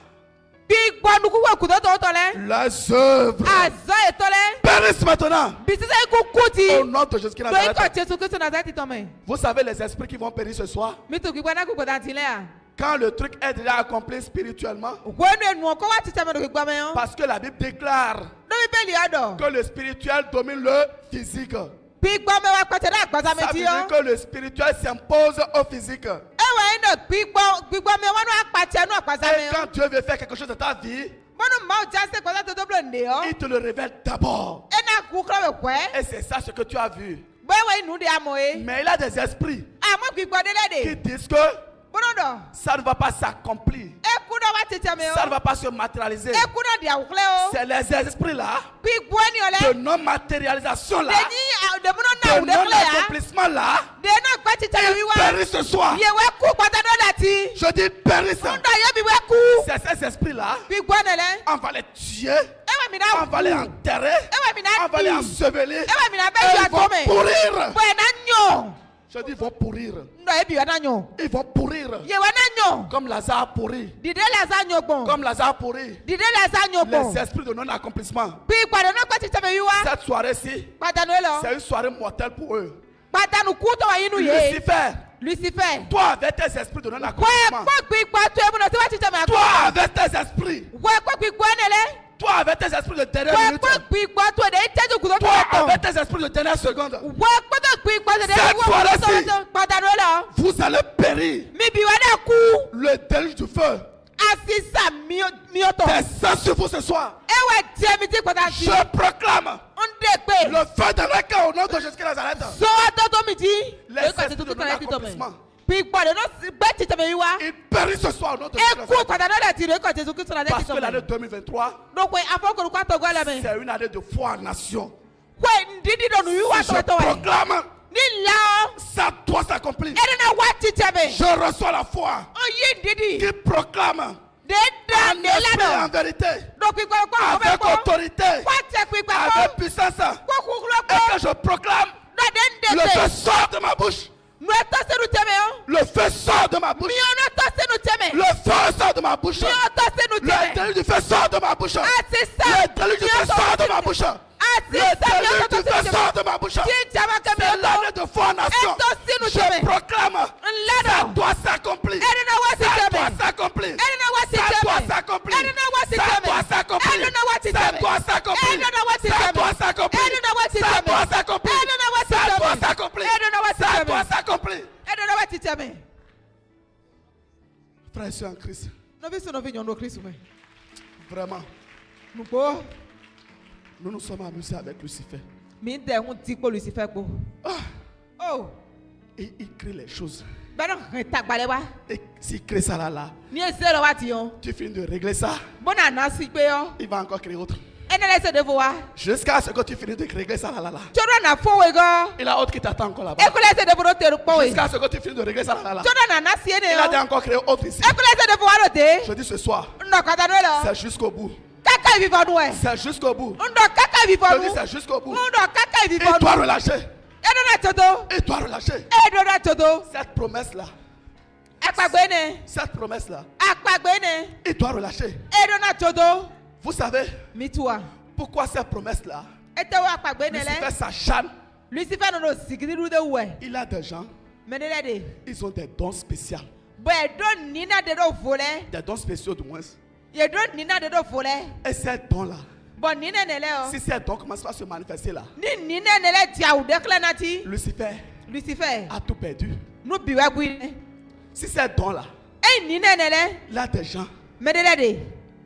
gbigbo nukuku we kudo to le leurs œuvres aza etole périssent maintenant. bisise kuku ti Au nom de Jésus qui do Nazareth. iko Jesu Kristu na se ti to me Vous savez les esprits qui vont périr ce soir. mi tu gbigbo na kuku da ti le a Quand le truc est déjà accompli spirituellement. wo nu enu ko wa ti se me do gbigbo me o Parce que la Bible déclare do mi beli ado que le spirituel domine le physique. gbigbo me wa pete na agbaza me Ça veut ti dire o que le spirituel s'impose au physique. ewa ino gbigbo me wa nu apate nu agbaza Et me o quand Dieu veut faire quelque chose de ta vie, monu ma o ja se gbaza to do blo ne o il te le révèle d'abord. ena ku kro we kwe Et c'est ça ce que tu as vu. wewe inu de amoe Mais il y a des esprits amo gbigbo de qui le de disent que bonodo ça ne va pas s'accomplir. eku do wa tete me Ça ne o va pas se matérialiser. eku do dia ukle o C'est les esprits là, gbigbo ni de ole non-matérialisation là, deni de bono na de udekle ya non-accomplissement là, de na gba tete mi ils wa périssent ce soir. ye we ku pata do la ti Je dis périssent. ndo ye bi we ku C'est ces esprits là, gbigbo ne le on va les tuer, ewe mi na on va les ku enterrer, ewe mi na on va les ti ensevelir. ewe mi na be Et ju ils vont atome pourrir. bo na nyo Je dis ils vont pourrir. ndo e bi na nyo Ils vont pourrir. ye we na nyo Comme Lazare pourri. dide la za nyo gbon Comme Lazare pourri. dide la za nyo gbon Les esprits de non-accomplissement. gbigbo de na gba tete mi wa Cette soirée-ci, pata no lo c'est une soirée mortelle pour eux. pata nu ku to wa yinu ye Lucifer, lucifer toi avec tes esprits de we non-accomplissement. po gbigbo to e bu no ti wa tete mi Toi akọ avec tes esprits we po gbigbo ne le Toi avec tes esprits de dernière Wọ́n minute. pẹ́ gbin gbọ́ tó de tẹ́jú kùtọ́ tó Toi lọ avec tán. tes esprits de dernière seconde. Wọ́n pẹ́ gbin gbọ́ tó de Cette fois-ci. pàdánù lọ. Vous allez périr. Mi bí wọ́n dẹ̀ kú. Le déluge du feu. Asisa miọ́tọ̀. Descend sur vous ce soir. Ewa jẹ́ mi ti pàtàkì. Je proclame Ń dé pé. le feu de l'Écran au nom de Jésus-Christ de Nazareth. Sọ́wọ́ tó tó mi jí. Les esprits de non-accomplissement. Pípọ̀ de náà gbé títẹ̀ mi wá. Il périt ce soir au nom de Jésus. Eku pàdánù lẹ̀ ti rẹ̀ kọ̀ Jésù Kristu náà Parce lẹ́tí que l'année tọ̀ mi. 2023, Donc afọ́kùnrin kọ́ àtọ̀gbọ́ lẹ́mi. c'est une année de foi en nation. Pé ndídí dọ̀nù wíwá Si je tọ̀tọ̀ wẹ̀. proclame, Nílá ça doit s'accomplir. ẹni náà wá títẹ̀ mi. Je reçois la foi Ó yí ndídí. qui proclame Dédé en esprit et nílànà. en vérité, Donc pípọ̀ kọ́ àwọn avec kọ́. autorité, Wá tẹ̀ pípọ̀ kọ́. avec puissance, Kó kúkúrú et kọ́. que je proclame, Dọ̀dé ń le feu dèbè. sort de ma bouche. Nu ẹtọ́ sínú tẹ̀mẹ̀ ọ́. Le feu sort de ma bouche. Mi ò ní tọ́ sínú tẹ̀mẹ̀. Le feu sort de ma bouche. Mi ò tọ́ sínú Le tẹ̀mẹ̀. déluge du feu sort de ma bouche. Àti sá. Le déluge du feu sort de ma bouche. Àti Le sá mi ò déluge tọ́ du sínú feu tẹ̀mẹ̀. sort de ma bouche. Tí ìjàmbá kẹ́mi C'est ò tọ́. l'année de foi en nation. Ẹtọ́ sínú Je tẹ̀mẹ̀. proclame, Ńlẹ́dọ̀. ça doit s'accomplir. Ẹni náà wá sí Ça tẹ̀mẹ̀. doit s'accomplir. Ẹni náà wá sí Ça tẹ̀mẹ̀. doit s'accomplir. Ẹni náà wá sí Ça tẹ̀mẹ̀. doit s'accomplir. Ẹni náà wá sí Ça tẹ̀mẹ̀. doit s'accomplir. Ẹni náà wá sí Ça tẹ̀mẹ̀. doit s'accomplir. Ẹni náà wá sí Ça tẹ̀mẹ̀. doit s'accomplir. Ẹni náà wá sí Ça tẹ̀mẹ̀. doit s'accomplir. Ẹni náà wá sí Ça tẹ̀mẹ̀. doit s'accomplir. Ẹni náà wá sí tẹ̀mẹ̀. Frères et sœurs en Christ, Novi sunu fi nyɔnu Kristu mɛ. vraiment, Nukpo nous nous sommes amusés avec Lucifer. mi ń tẹ̀ ń ti kpó Lucifer kpó. Oh, Et il crée les choses. bẹ́ẹ̀ náà hàn tagbalẹ̀ wa. Et s'il crée ça là, Ní ese lọ wa ti yan. tu finis de régler ça, Bọ́nà àná sí pé yọ. il va encore créer autre. Ẹni lẹ́sẹ̀ de fo wa. Jusqu'à ce que tu finisses de régler ça là. Tọ́dọ̀ nà fowó gan. Il a autre qui t'attend encore là-bas. Eku lẹ́sẹ̀ de fo do tẹ̀rù kpọ́ wẹ̀. Jusqu'à ce que tu finisses de régler ça là. Tọ́dọ̀ nà ná sí ẹni Il a déjà yọ. encore créé autre ici. Eku lẹ́sẹ̀ de fo wa do tẹ̀. Je dis ce soir, Ńdọ̀ kata do lọ. c'est jusqu'au bout. Kaka ibi fọdún ẹ̀. C'est jusqu'au bout. Ńdọ̀ kaka ibi Je dis fọdún. c'est jusqu'au bout. Ńdọ̀ kaka ibi Il doit fọdún. relâcher. Ẹnu náà tsoto. Il doit relâcher. Ẹnu náà tsoto. Cette promesse-là, Akpagbe ne. cette promesse-là, Akpagbe ne. il doit relâcher. Ẹnu náà tsoto. Vous savez Mi tu wa. pourquoi cette promesse-là, Ete wo akpagbe ne Lucifer lɛ. s'acharne. Lucifer nono sigidi du de wɛ. Il a des gens, Mɛnilɛ de. ils ont des dons spéciaux. Bɔn ɛdɔ nina de do vo lɛ. Des dons spéciaux du moins. Yɛdɔ nina de do vo lɛ. Et ces dons-là, Bɔn nina ne lɛ si o. ces dons commencent à se manifester là, Ni nina ne lɛ diawu de kilɛ nati. Lucifer Lucifer. a tout perdu. Nu bi wɛ gui. Si ces dons-là, Eyi nina ne lɛ. là des gens, Mɛnilɛ de.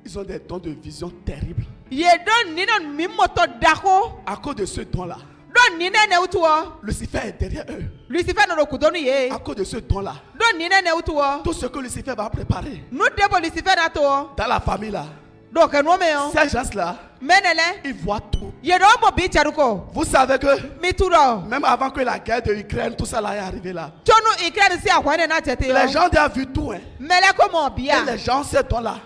ils ont des dons de vision terribles. Yɛdɔ nina mi mɔtɔ dako. À cause de ce don-là, Dɔ nina ne wutu wɔ. Lucifer est derrière eux. Lucifer nono kutonu ye. À cause de ce don-là, Dɔ nina ne wutu wɔ. tout ce que Lucifer va préparer Nu debo Lucifer na to wɔ. dans la famille là, Dɔ kɛnu mɛ o. ces gens-là, Mɛnilɛ. ils voient tout. Yɛdɔ mɔ bi cari kɔ. Vous savez que Mi tu dɔ. même avant que la guerre de Ukraine, tout ça là est arrivé là, Tonu Ukraine si ahwene na tete yo. les gens ont vu tout. Hein. Mele ko mo Et bia. les gens, ces dons-là.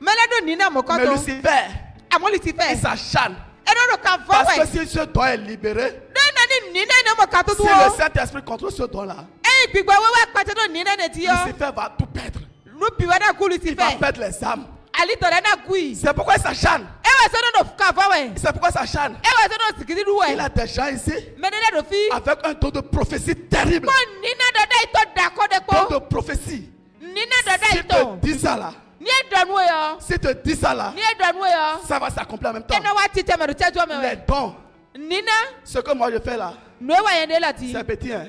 Mele do nina mo Mais koto. Lucifer, Amo il Lucifer. s'acharne. Eno do kan Parce que fawe. si ce don est libéré, Na ni nina ne mo kato si tu le o. Saint-Esprit contrôle ce don-là, Eh gbigbo wewe pate do nina ne ti yo. Lucifer va tout perdre. Nu biwa na ku Il va Lucifer. perdre les âmes. Ali to na gui. C'est pourquoi il s'acharne. Ewe se no do kan fawe. C'est pourquoi il s'acharne. Ewe se no sikidi Il duwe. a des gens ici Menele do fi. avec un don de prophétie terrible. Ko nina do da ito da ko de Don ko. de prophétie. Nina do da Si ito. te dis ça là, Ni edonu yo. si te dis ça là, Ni edonu yo. ça va s'accomplir en même temps. Eno wa tite me do chejo me Les we. dons, Nina ce que moi je fais là, no wa yende lati. c'est petit. Hein.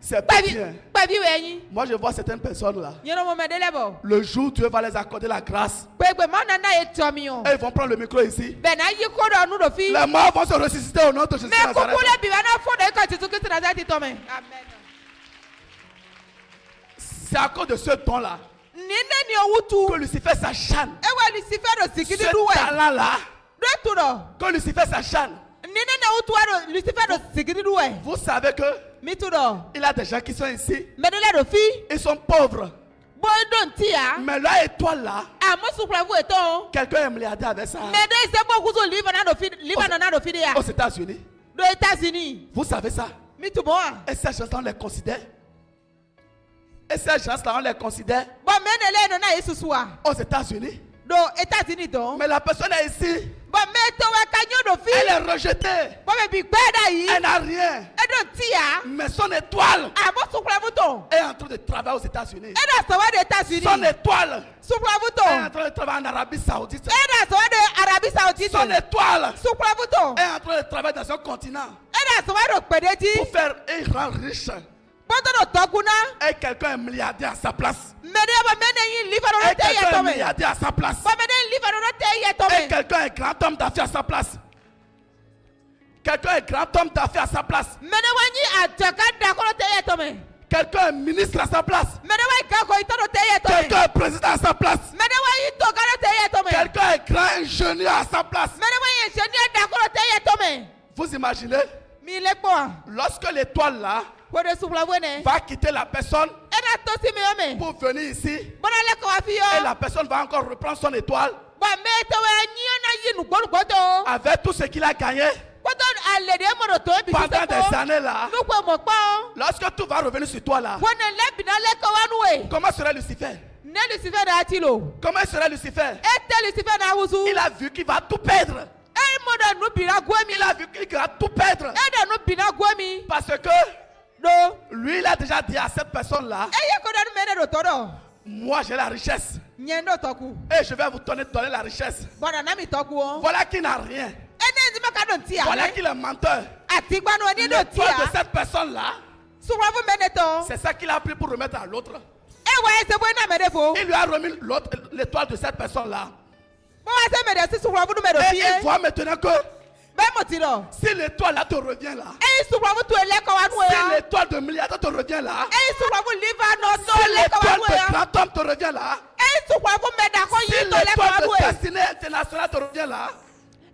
C'est petit. Hein. Kpabi wɛ nyi. Moi je vois certaines personnes là. Nyɔnu mo mɛ de lɛ bɔ. Le jour où Dieu va les accorder la grâce, Gbegbe ma nana ye tɔ mi o. et ils vont prendre le micro ici. Bɛn na yi ko dɔ nu do fi. Les morts vont se ressusciter au nom de Jésus Mɛ de Nazareth. kuku le bi wɛ na fo de ka Jesu Kristu na ti tɔ mɛ. Amen. C'est à cause de ce don-là Ni ne ni owu tu. que Lucifer s'acharne. Ewa Lucifer do sikidi Ce du wɛ. talent-là, Do tu dɔ. que Lucifer s'acharne. Ni ne na owu tu wa do Lucifer do sikidi du wɛ. Vous savez que Mi tu dɔ. il y a des gens qui sont ici, Mɛ de lɛ do fi. ils sont pauvres. Bo do ti ya. Mais leur étoile là, Amo sukura fu eto. quelqu'un est milliardaire avec ça. Mɛ de se bo kutu Libanon do fi Libanon na do fi de ya. Aux États-Unis. Do États-Unis. Vous savez ça? Mi tu bɔ wa. Et ces gens-là, on les considère. Et ces gens-là, on les considère Bɔn mɛ ne lɛ no na ye susu wa. aux États-Unis. Do États-Unis dɔn. Mais la personne est ici, Bɔn mɛ to wɛ ka nyɔ do fi. elle est rejetée. Bɔn mɛ bi gbɛ da yi. Elle n'a rien. Edo no tia. Mais son étoile Abo supravuto. est en train de travailler aux États-Unis. Eda sawa de États-Unis. Son étoile Supravuto. est en train de travailler en Arabie Saoudite. Eda sawa de Arabie Saoudite. Son étoile Supravuto. est en train de travailler dans un continent Eda sawa de Pedeji. pour faire et rendre riche. Poto no toguna. Et quelqu'un est milliardaire à sa place. Mede ba mene yin lifa no Et te ye quelqu'un est tome. milliardaire à sa place. Ba mene lifa no te ye Et tome. quelqu'un est grand homme d'affaires à sa place. Quelqu'un est grand homme d'affaires à sa place. Mene wanyi ataka da ko te ye tome. Quelqu'un est ministre à sa place. Mene wanyi ka ko ito no te ye tome. Quelqu'un est président à sa place. Mene wanyi to ka no te ye tome. Quelqu'un est grand ingénieur à sa place. Mene wanyi engineer da ko te ye tome. Vous imaginez, Mi le po. lorsque l'étoile là Ko de supravone. va quitter la personne Eda to si me yome. pour venir ici, Bona le ko afi et yo. la personne va encore reprendre son étoile Ba me to we nyi na yinu gbolu avec tout ce qu'il a gagné Koto ale de mo to bi pendant des années là. Nu ko mo pa. Lorsque tout va revenir sur toi là, Wona le bi na le ko wanu we. comment serait Lucifer? Ne Lucifer da ti lo. Comment serait Lucifer? Ete Lucifer na wuzu. Il a vu qu'il va tout perdre. E mo da nu bi na gomi. Il a vu qu'il va tout perdre. E da nu bi na gomi. Parce que Do. lui, il a déjà dit à cette personne-là, E ye ko da nu mene do to do. moi j'ai la richesse Nyendo toku. et je vais vous donner la richesse. Bona na mi toku o. Voilà qui n'a rien. Ene nzi maka don ti Voilà ame. qu'il est menteur. Ati gba no ni do ti L'étoile de a. cette personne-là, Suwa fu mene to. c'est ça qu'il a pris pour remettre à l'autre. E wa ese bo na mene fo. Il lui a remis l'étoile de cette personne-là. Bo wa se mene si suwa fu no mene Et fi il e. voit maintenant que Be mo ti do. si l'étoile là te revient là, E suwa fu to ele ko wanu si ya. l'étoile de milliardaire te revient là, E suwa fu liver no si to le ko l'étoile wanu ya. de grand homme te revient là, E suwa fu meda ko si yi to le ko l'étoile wanu de ya. destinée internationale te revient là,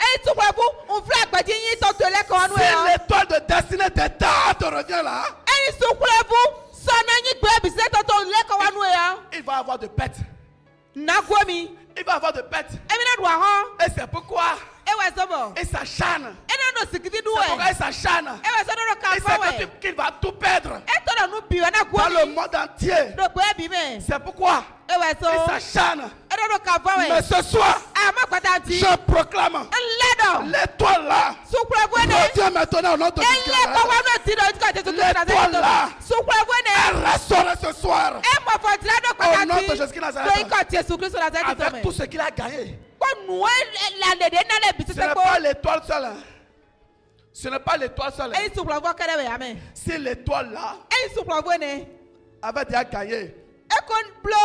E suwa fu un flag gbaji yi to le ko wanu si ya. l'étoile de destinée d'État te revient là, E suwa fu sona yi gbe bi se to le ko wanu ya. il va avoir de pète. Na gomi. Il va avoir de pète. E mi na do ahon. Et c'est pourquoi E wa so bo. il s'acharne. E na no sikiti du C'est pourquoi we. il s'acharne. E wa so no ka Il fa sait we. qu'il va tout perdre E to na nu bi wa na dans le gomi. monde entier. Do gbe bi me. C'est pourquoi E wa il so. s'acharne. E no ka fa we. Mais ce soir, Ama kwata ti. je proclame Ledo. l'étoile là. Sukura fu ne. Reviens maintenant au nom de E le ko Jésus. wanu ti do ka Jesu Christ na L'étoile là. Sukura fu ne. Elle restera ce soir E mo fo ti la do au kwata nom ti. de Jésus Nazareth. Do iko Jesu Christ na Nazareth to Avec me. tout ce qu'il a gagné. Ko nu la le de na le bi Ce se n'est ko. pas l'étoile seule. Hein. Ce n'est pas l'étoile seule. Hein. E sukura fu kere we amen. Si l'étoile là E sukura fu ne. avait déjà gagné E kon blo.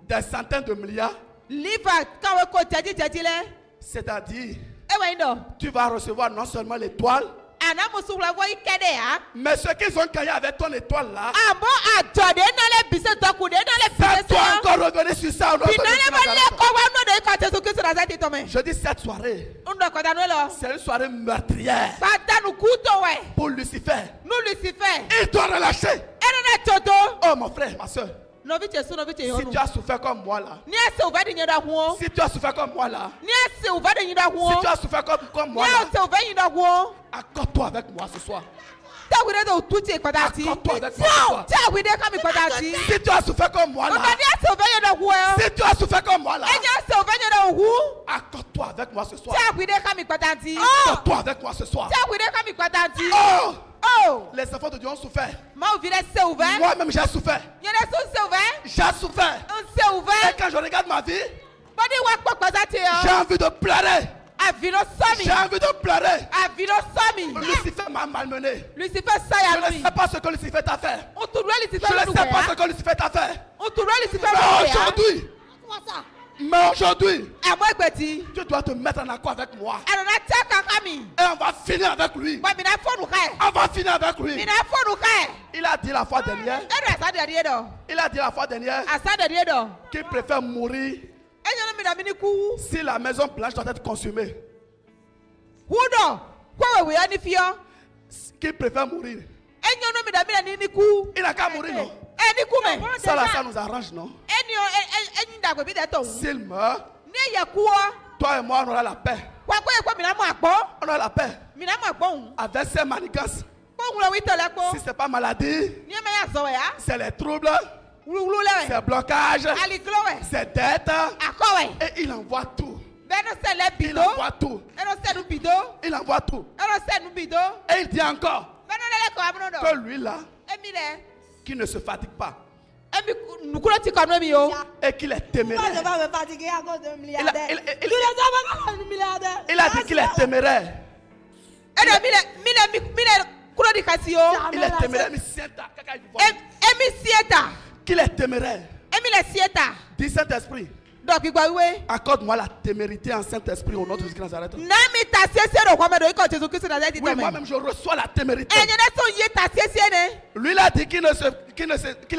des centaines de milliards, Liver kawe ko jaji le. c'est-à-dire E wa ndo. tu vas recevoir non seulement l'étoile, Ana mo sukura fu ikede ya. mais ce qu'ils ont gagné avec ton étoile là, Abo ajode na le bi se to ku de na le bi ça se doit so. encore revenir sur ça au nom de Binale Jésus mo le Nazareth. ko wanu do iko Jesu Christ na Nazareth to me. Je dis cette soirée, Ndo ko danu lo. c'est une soirée meurtrière Badanu kuto we. pour Lucifer. Nu Lucifer. Il doit relâcher. Ena toto. Oh mon frère, ma soeur, Novi Jesu novi si Jesu. tu as souffert comme moi là, Ni ase uva de nyida huo. si tu as souffert comme moi là, Ni ase uva de nyida huo. si tu as souffert comme Ni moi là, ase uva nyida huo. accorde-toi avec moi ce soir. Ta wide do tuti kwatati. Accorde-toi avec moi ce soir. Ta wide kami kwatati. Si tu as souffert comme moi là, Oba ni ase uva nyida huo. si tu as souffert comme moi là, Enya ase uva nyida huo. accorde-toi avec moi ce soir. Ta wide kami kwatati. Accorde-toi avec moi ce soir. Ta wide kami kwatati. Oh, Oh. les enfants de Dieu ont souffert. Ma uvile se uva. Moi-même j'ai souffert. Nyene so se uva. J'ai souffert. Un se uva. Et quand je regarde ma vie, Body wa kwa kwatati j'ai yo. envie de pleurer. Avino somi. J'ai envie de pleurer. Avino somi. Lucifer m'a malmené. Lucifer Je saya ne lui. sais pas ce que Lucifer t'a fait. On tourne Lucifer Je ne le sais pas ce nouveau. que Lucifer t'a fait. On tourne Lucifer Mais le nouveau. aujourd'hui, Comment ça? mais aujourd'hui, À moi gbeti. tu dois te mettre en accord avec moi. Alors na taka kami. Et on va finir avec lui. Ba mina fonu kai. On va finir avec lui. Mina fonu kai. Il a dit la fois dernière, Ero asa de riedo. il a dit la fois dernière Asa de riedo. qu'il préfère mourir Enyo no mina mini ku. si la maison blanche doit être consumée. Hudo. Kwa we ani fio. Qu'il préfère mourir. Enyo no mina nini ku. Il n'a qu'à mourir, non? Eni kume. Ça là, ça nous arrange, non? Enyo enyi da gbe bi de to. S'il meurt, Ni ya kuo. toi et moi, on aura la paix. Kwa mina mo agbo. On aura la paix. Mina mo agbo. Avec ces manigances. Kwa wula wi tole ko. Si ce n'est pas maladie, Ni me ya so ya. c'est les troubles, Wulu le. c'est blocage, Ali glowe. c'est dette. Akowe. Et il envoie tout. Beno se le Il bido. envoie tout. Eno se nu bido. Il envoie tout. Eno se nu bido. Et il dit encore, Beno le ko amno do. Que lui là, Emi le. qui ne se fatigue pas Emi nukuro ti ko no mi o. et qu'il est Moi, je ne vais téméraire. pas me fatiguer à cause d'un milliardaire. il- Tous les hommes ont un milliardaire. Il a dit qu'il est téméraire. Edo mi le kuro di kasi o. Il est téméraire. Mais sienta, caca, il faut voir. Emi sieta. Qu'il est téméraire. Emi le sieta. Dis Saint-Esprit, Donc igba wiwe. accorde-moi la témérité en Saint-Esprit au nom de Jésus-Christ de Nazareth. Nami ta sese ro kwa me do iko Jesu Kristo na zeti Oui, tome. moi-même je reçois la témérité. Enye na so ye ta sese ne. Lui, il a dit qu'il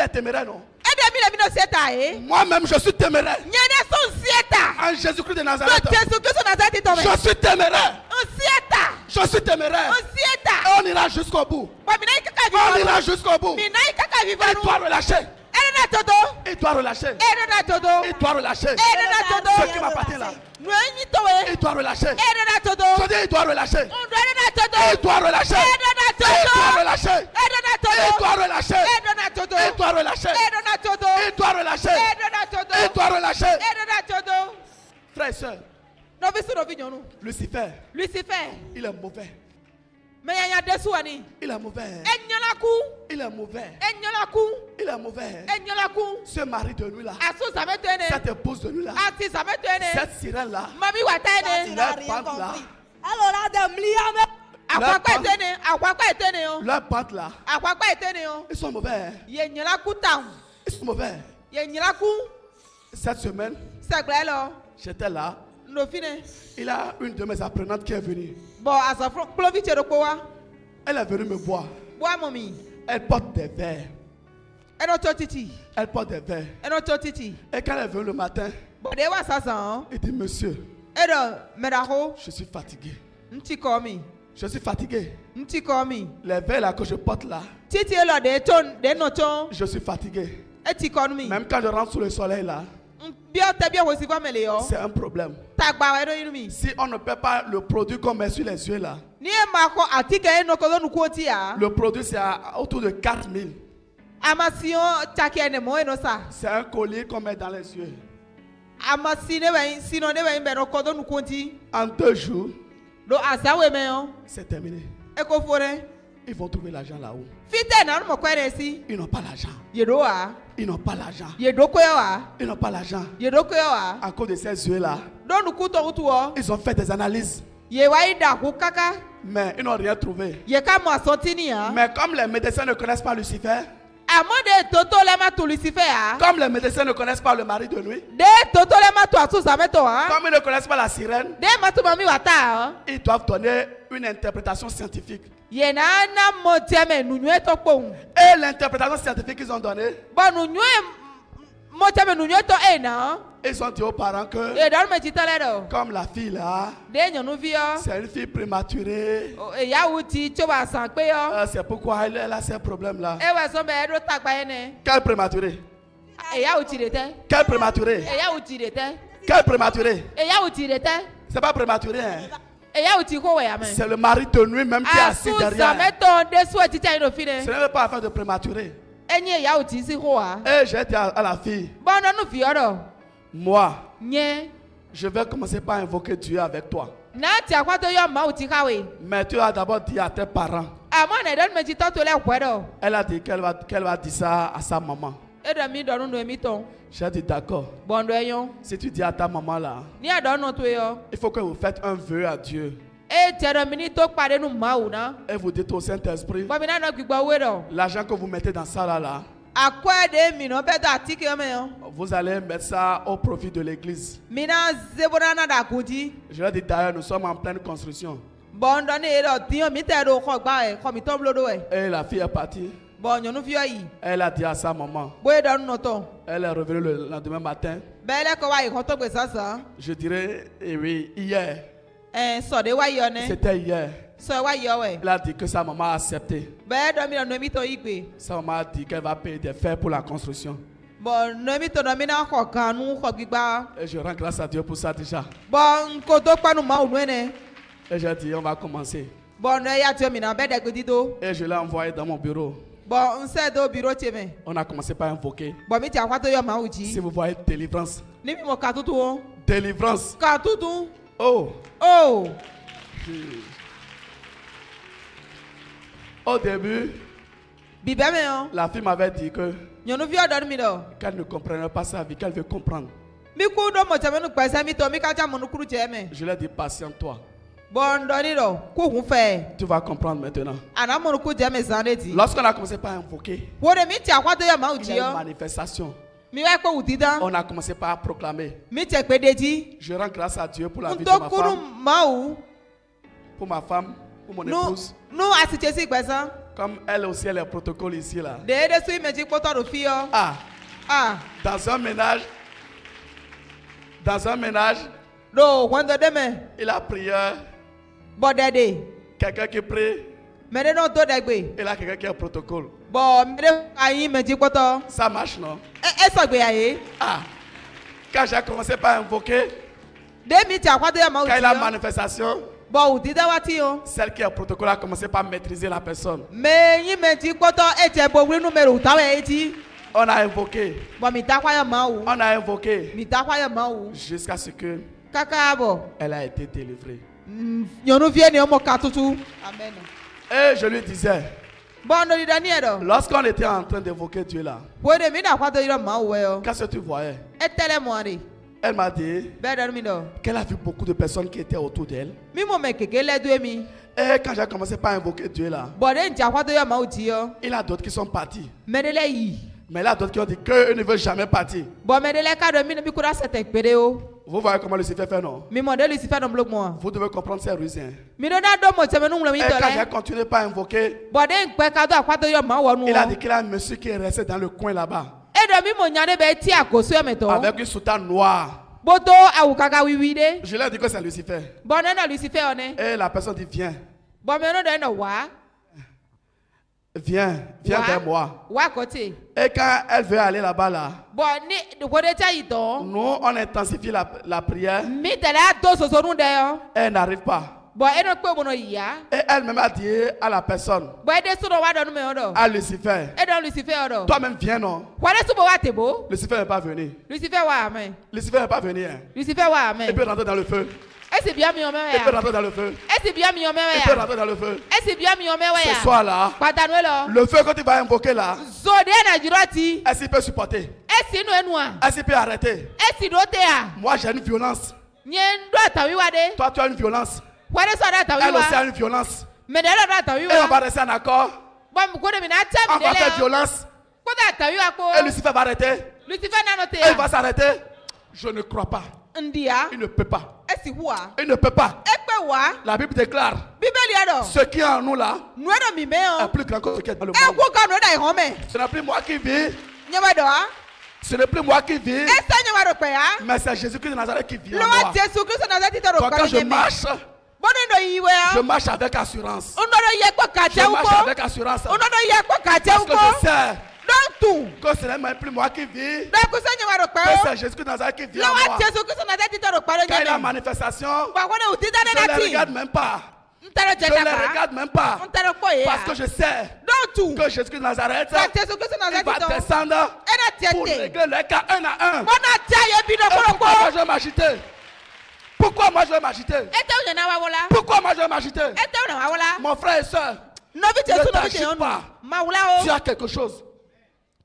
est téméraire, non? Edo mi no sieta e. Moi-même, je suis téméraire. Nye na so sieta. En Jésus-Christ de So Nazareth. Jesu Kristo na zeti tome. Je suis téméraire. On sieta. Je suis téméraire. On Et sieta. on ira jusqu'au bout. Wa mi na ikaka On vi ira jusqu'au bout. mi na ikaka vi Il doit relâcher. Ere na todo. Il doit relâcher. Ere na todo. Il doit relâcher. Ere na todo. Ce qui m'appartient là. No enyi towe. Il doit relâcher. Ere na todo. Je dis, il doit relâcher. Ndo ere na todo. Il doit relâcher. Ere na Il doit todo. relâcher. Ere na todo. Il doit relâcher. Ere na todo. Il doit relâcher. Ere na todo. Il doit relâcher. Ere na todo. Il doit relâcher. Ere na todo. Frères et sœurs, No bisu no vi nyonu. Lucifer, Lucifer. il est mauvais. Me yanya desu ani. Il est mauvais. Enyola ku. Il est mauvais. Enyola ku. Il est mauvais. Enyola ku. Ce mari de nuit là, Asu sametene. cette épouse de nuit là, Ati sametene. cette sirène là, Mami Tu watene. n'as Leur rien bande là. compris. Alors là, des milliardaires. Akwakwa etene. Akwakwa etene o. leur pente là, Akwakwa etene o. ils sont mauvais. Ye nyola ku taun. Ils sont mauvais. Ye nyola ku. Cette semaine, Segbe lo. j'étais là. No fine. Il y a une de mes apprenantes qui est venue. Bon asafro plovi che roko wa. Elle est venue me voir. Boa momi. Elle porte des verres. Eno cho titi. Elle porte des verres. Eno cho titi. Et quand elle est venue le matin, Bon de wa sasan. elle dit, monsieur, Edo meraho. je suis fatigué. Nti komi. Je suis fatigué. Nti komi. Les verres là que je porte là, Titi elo de ton de no ton. je suis fatigué. Eti konmi. Même quand je rentre sous le soleil là, Bio te bio wosi kwa mele yo. c'est un problème. Tagba wa edo yinumi. Si on ne paie pas le produit qu'on met sur les yeux là, Ni e ma ko atike eno ko nu kwoti ya. le produit c'est autour de 4000. Amasio chake ene mo eno sa. C'est un collier qu'on met dans les yeux. Amasine we sino ne we mbero ko nu kwoti. En 2 jours, Do asawe me yo. c'est terminé. Eko fore. Ils vont trouver l'argent là-haut. Fite na mo kwere si. Ils n'ont pas l'argent. Yedo wa. Ils n'ont pas l'argent. Yedo ko wa. Ils n'ont pas l'argent. Yedo ko wa. À cause de ces yeux là, Do nu kuto utu wo. ils ont fait des analyses, Ye wa ida ku kaka. mais ils n'ont rien trouvé. Ye ka mo asotini ya. Mais comme les médecins ne connaissent pas Lucifer, Amode toto le ma to Lucifer ya. comme les médecins ne connaissent pas le mari de nuit, De toto le ma to asu sameto ha. comme ils ne connaissent pas la sirène, De ma to mami wata. ils doivent donner une interprétation scientifique. Ye na na mo tiame nunyu to pon. Et l'interprétation scientifique qu'ils ont donnée, Bon nunyu mo tiame nunyu to e na. ils ont dit aux parents que, E don me chitale do. comme la fille là, De nyonu vi yo. c'est une fille prématurée, E ya wuti cho ba san pe yo. c'est pourquoi elle a ces problèmes là. E we so be do tagba ene. Quelle prématurée? E ya wuti de te. Quelle prématurée? E ya wuti de te. Quelle prématurée? E ya wuti de te. C'est pas prématuré, hein? E ya wuti ko we ya me. C'est le mari de nuit même qui est assis Asu derrière. sameto de so tita ino Ce fine. n'est pas affaire de prématuré. Enye ya wuti si ho a. Et j'ai dit à la fille, Bon no fi oro. moi, Nye. je vais commencer par invoquer Dieu avec toi. Na ti akwato yo ma wuti kawe. Mais tu as d'abord dit à tes parents. Amo na don me chito to le kwedo. Elle a dit qu'elle va dire ça à sa maman. Edo mi donu no mi ton. J'ai dit d'accord. Bondo eyon. Si tu dis à ta maman là, Ni adon no to yo. il faut que vous faites un vœu à Dieu. E tero mi ni to pade nu ma wu na. Et vous dites au Saint-Esprit, Bo mi na no gbigbo we do. l'argent que vous mettez dans ça là, Akwa de mi no beto atike me yo. vous allez mettre ça au profit de l'église. Mi na zebona na da kuji. Je leur ai dit d'ailleurs, nous sommes en pleine construction. Bondo ni edo tiyo mi te do ko gba e, ko mi to blodo e. Et la fille est partie. Bon nyonu fi yo yi. Elle a dit à sa maman. Bo edo no to. Elle est revenue le lendemain matin. Bele ko wa yi ko to gbe sasa. Je dirais, eh oui, hier. So de wa yo ne. C'était hier. So wa yo we. Elle a dit que sa maman a accepté. Be do mi no mi to igbe. Sa maman a dit qu'elle va payer des frais pour la construction. Bon no mi to no mi na ko kanu ko gbigba. Et je rends grâce à Dieu pour ça déjà. Bon ko to panu ma unu ene. Et j'ai dit, on va commencer. Bon no ya ti mi na be de gdido. Et je l'ai envoyé dans mon bureau. Bon nse do biro ti me. On a commencé par invoquer. Bon mi ti akwato yo ma Si uji. vous voyez délivrance. Ni mi mo ka tutu o. Délivrance. Ka tutu. Oh. Oh. Au début, Bibɛ me yɔ. la fille m'avait dit que Nyɔnuvi yɔ dɔ mi dɔ. qu'elle ne comprenait pas sa vie, qu'elle veut comprendre. Mi ku ɖo mɔtsɛmɛ nu kpɛsɛ mi tɔ mi katã mɔnukuru cɛ mɛ. Je lui ai dit, patiente-toi. Bɔn dɔɔni dɔ ko kun fɛ. Tu vas comprendre maintenant. Ana mɔnukuru cɛ mɛ zan de ti. Lorsqu'on a commencé par invoquer, Wo de mi tia kɔtɔ yɛ maa il ti y a une yɔ. manifestation. Mi wá kpɔ wuti dan. On a commencé par proclamer. Mi tɛ kpe de ti. Je rends grâce à Dieu pour la vie de ma Ntokuru femme, maawu. pour ma femme, pour mon Nu épouse. nu asitsesi gbɛsɛn. Comme elle aussi, elle est protocole ici là. De de su imedzi kpɔtɔ do fi yɔ. Ah, Ah dans un ménage, do wɔndɔ de mɛ. il a prié, Bɔ dɛ de. quelqu'un qui prie, Mɛ de n'o to dɛ gbe. il a quelqu'un qui est protocole. Bɔn mi de ayi imedzi kpɔtɔ. Ça marche, non? E sɔgbe ya ye. Ah, quand j'ai commencé par invoquer, De mi tia kɔtɔ yɛ maa quand ti il y a yɔ. manifestation, Bɔn wuti dɛ waati yɔ. celle qui est protocole a commencé par maîtriser la personne. Mɛ yi imedzi kpɔtɔ etsɛ bowli numero ta wɛ eti. On a invoqué, Bɔn mi ta kɔ yɛ maawu. on a invoqué, Mi ta kɔ yɛ maawu. jusqu'à ce que Kaka bɔ. elle a été délivrée. Nyɔnuvie ni ɔmɔ katutu. Amen. Et je lui disais, Bɔn dɔ di dani yɛ dɔ. lorsqu'on était en train d'évoquer Dieu là, Wo de mi na kɔtɔ yɔ maawu wɛ yɔ. qu'est-ce que tu voyais? E tɛlɛ mɔ de. Elle m'a dit Bɛɛ dɔn mi dɔ. qu'elle a vu beaucoup de personnes qui étaient autour d'elle. Mi mo mɛ keke lɛ do mi. Et quand j'ai commencé par invoquer Dieu là, Bɔn de n tia kɔtɔ yɔ maawu ti yɔ. il y a d'autres qui sont partis. Mɛ de lɛ yi. Mais il y a d'autres qui ont dit qu'eux ne veulent jamais partir. Bɔn mɛ de lɛ ka dɔ mi mi kura sɛtɛ kpere o. Vous voyez comment Lucifer fait, non? Mi mɔ de Lucifer dɔn bolo mɔ. Vous devez comprendre ces ruses. Hein. Mi do na dɔ mɔtsɛmɛ nu ŋlɔ mi Et tɔ quand j'ai lɛ. continué par invoquer, Bɔn de nkpɛ ka dɔ akɔtɔ yɔ maawu wɔ nu il a dit wɔ. qu'il y a un monsieur qui est resté dans le coin là-bas E dɔ mi mo nya de bɛ ti akoso yɔ mɛ tɔ. avec une soutane noire. Boto awu kaka wiwi de. Je lui ai dit que c'est Lucifer. Bɔn ne na Lucifer yɔ ne. Et la personne dit viens, Bɔn mɛ no dɔ yɛ nɔ wa. viens vers moi. Wa kɔte. Et quand elle veut aller là-bas là, Bɔn ni ko de tɛ yi tɔ. nous on intensifie la prière Mi tɛlɛ a to sosonu de yɔ. et elle n'arrive pas. Bɔn e n'o kpe bɔnɔ yia. Et elle-même a dit à la personne, Bɔn e de so dɔ wa dɔ nu mɛ yɔ dɔ. à Lucifer, E dɔn Lucifer yɔ dɔ. toi-même viens non. Wa de subo wa te bo. Lucifer n'est pas venu. Lucifer wa amɛ. Lucifer n'est pas venu. Hein. Lucifer wa Il peut amɛ. rentrer dans le feu. Esi bia mi yɔ mɛ Il peut ya. rentrer dans le feu. Esi bia mi yɔ mɛ Il peut ya. rentrer dans le feu. Esi bia mi yɔ mɛ Ce ya. soir-là, Patanu lɔ. le feu que tu vas invoquer là, Zode na jira ti. est-ce qu'il peut supporter? Esi nu enua. Est-ce qu'il peut arrêter? Esi do te ya. Moi, j'ai une violence. Nye do atawi wa de. Toi, tu as une violence. Wa de so da atawi Elle aussi wa. a une violence. Mɛ de do atawi Et on va wa. rester en accord. Bɔn ko de mi na tɛ On mi va de faire lɛ. violence. Ko de atawi wa Et ko. Lucifer va arrêter. Lucifer na no te Et il ya. va s'arrêter. Je ne crois pas. Ndia. Il ne peut pas. Esi wa. Il ne peut pas. Ekpe wa. La Bible déclare Bíbélì yɛ dɔ. ce qui est en nous là Nu yɛ dɔ mi mɛ est yɔ. plus grand que ce qui est dans le E monde. ko ka nu da ihɔn mɛ. Ce n'est plus moi qui vis. Nyɛmɛ dɔ wa. Ce n'est plus moi qui vis. E sɛ nyɛmɛ dɔ kpɛ ya. Mais c'est Jésus-Christ de Nazareth qui vit en Lọ́wọ́ moi. Jésù Kristu Nazareti tọrọ Donc quand kọ́ni je nyɛmɛ. marche, Bọ́dún dọ̀ yí je wẹ̀ ọ́. marche avec assurance. Ndọ́dọ̀ yẹ kó Je kàtẹ́ marche wúkọ́. avec assurance. Ndọ́dọ̀ yẹ kó kàtẹ́ Parce que wúkọ́. je sais Dọ́ntù. que ce n'est même plus moi qui vis. Dọ́kú sẹ́ nyɛmɛ dɔ kpɛ Mais o. c'est Jésus-Christ de Nazareth qui vit en moi. Lọ́wọ́ Jésù Kristu Nazareti tọrọ kọ́ni Quand il y a nyɛmɛ. manifestation, Bàkọ́ de òtí dáná je ne náà les tì. regarde même pas. N tẹ́lẹ̀ Je jẹ ne les dàgbà. regarde même pas. N tẹ́lẹ̀ kọ́ yẹ Parce que je sais Dọ́ntù. que Jésus-Christ de Nazareth, Ka Jésù Kristu il Nazareti va tọ. descendre Ẹnà tiẹ̀ pour tè. régler les cas un à un. Bọ́dún àti ayé bí dọ̀ Et pourquoi moi kọ́lọ́kọ́. je vais m'agiter? Pourquoi moi je vais m'agiter? Ẹ tẹ́ òyìnbó wa wọlá. Pourquoi moi je vais m'agiter? Ẹ tẹ́ òyìnbó wa wọlá. Mon frère et soeur, Nọ́bí Jésù Ne nọ́bí t'agite tẹ̀ yọ̀nù. pas. Ma wula tu o. as quelque chose.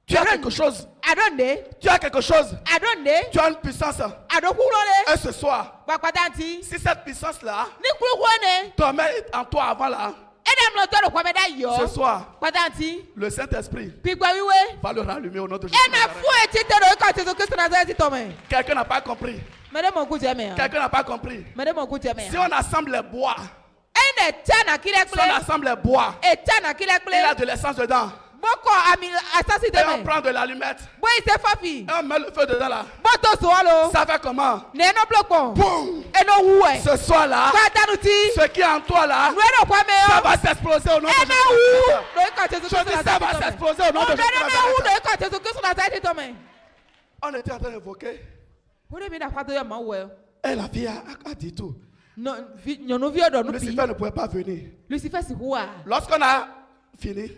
Tu as quelque chose. Àdóǹde. Tu as quelque chose. Àdóǹde. Tu as une puissance. Àdókúrò le. Et ce soir, Pàpàtàntì. si cette puissance-là Ní kúrúkúrú ne. te met en toi avant là, Ẹ̀dá mi lọ tọrọ kọ́ mẹ́ta ce yọ. soir, Pàtàntì. le Saint-Esprit Pípa wíwé. va le rallumer au nom de Jésus. Ẹ̀nà fún etí tẹ̀rọ ikọ̀ Jésù Kristu Nazareti tọ̀ mẹ́. Quelqu'un n'a pas compris. Mẹ́rẹ́ mọ̀ kú jẹ́ mẹ́. Quelqu'un n'a pas compris. Mẹ́rẹ́ mọ̀ kú jẹ́ mẹ́. Si on assemble les bois, Ẹ̀nà tẹ́ nà kílẹ̀ si on kplé. assemble les bois, Ẹ̀tẹ́ nà kílẹ̀ il y a kplé. de l'essence dedans. Bọ́kọ̀ àmì àsásí Et tẹ̀ on mẹ́. prend de l'allumette. Bóyá ìṣe fọ́fì. Et on met le feu dedans là. Bọ́tò sùn lo. Ça fait comment? Nẹ̀ẹ́nà blọ̀kọ̀. Boum! Ẹ̀nà wú ẹ̀. Ce soir-là, Pàtàkì tí. ce qui est en toi là, Nùẹ́rọ̀ kọ́ mẹ́ ça ọ́. va s'exploser au nom de Ẹ̀nà Jésus. wú. Lóyún Jésù Je Kristu dis ça Nazareti va tọ̀ mẹ́. s'exploser au nom de Jésus. Ọ̀dọ́ náà wú lóyún Jésù Kristu Nazareti tọ̀ mẹ́. On était en train d'évoquer. Wúlò mi nà pàtó yẹ màá wẹ̀ ọ́. Et la fille a dit tout. Nyɔnuvi ọdọ nu pi Lucifer ne pouvait pas venir. Lucifer si hu wa. Lorsqu'on a fini,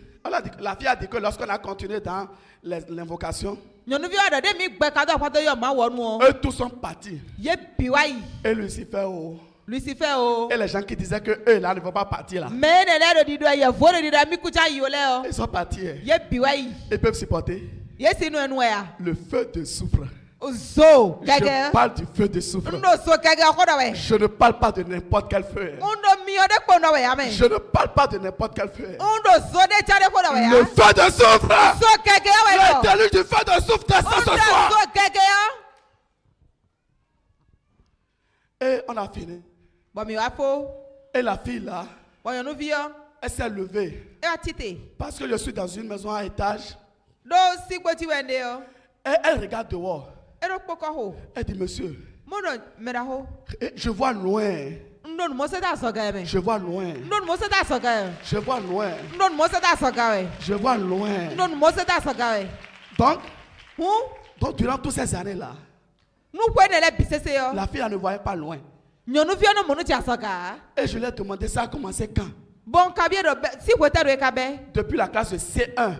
la fille a dit que lorsqu'on a continué dans l'invocation, Nyɔnuvi ọdọ de mi gbẹ kadọ apatọ yọ ma wọ nu ọ. eux tous sont partis. Ye bi wa yi. Et Lucifer, oh, Lucifer o. Et les gens qui disaient que eux là ne vont pas partir là. Mais ne le di do ye vo di da mi kucha yole o. Ils sont partis. Hein. Ye biwai. Ils peuvent supporter Ye sinu enu ya. le feu de soufre. Zo Je kage. parle du feu de soufre. Ndo so kage ko do we. Je ne parle pas de n'importe quel feu. Hein. Ndo mi o de ko do we amen. Je ne parle pas de n'importe quel feu. Hein. Ndo so de cha de ko do we Le ya. feu de soufre. So kage we Le do. déluge du feu de soufre descend ce Ndo soir. so kage ya. Et on a fini. Bon mi wa fo. Et la fille là, Bon yo nu vi yo. elle s'est levée. E wa tite. Parce que je suis dans une maison à étage. Do si gbo ti wende yo. Et elle regarde dehors. E do poko ho. Elle dit, monsieur, Mo do me da ho. je vois loin. Ndo mo se da so ga me. Je vois loin. Ndo mo se da so ga. Je vois loin. Ndo mo se da so ga we. Je vois loin. Ndo mo se da so ga we. Donc, durant toutes ces années-là, Nu kwe ne le bisese yo. la fille elle ne voyait pas loin. Nyonu vi no mo nu ti so ga. Et je lui ai demandé ça a commencé quand? Bon kabie do si kweta do e ka be. Depuis la classe de C1.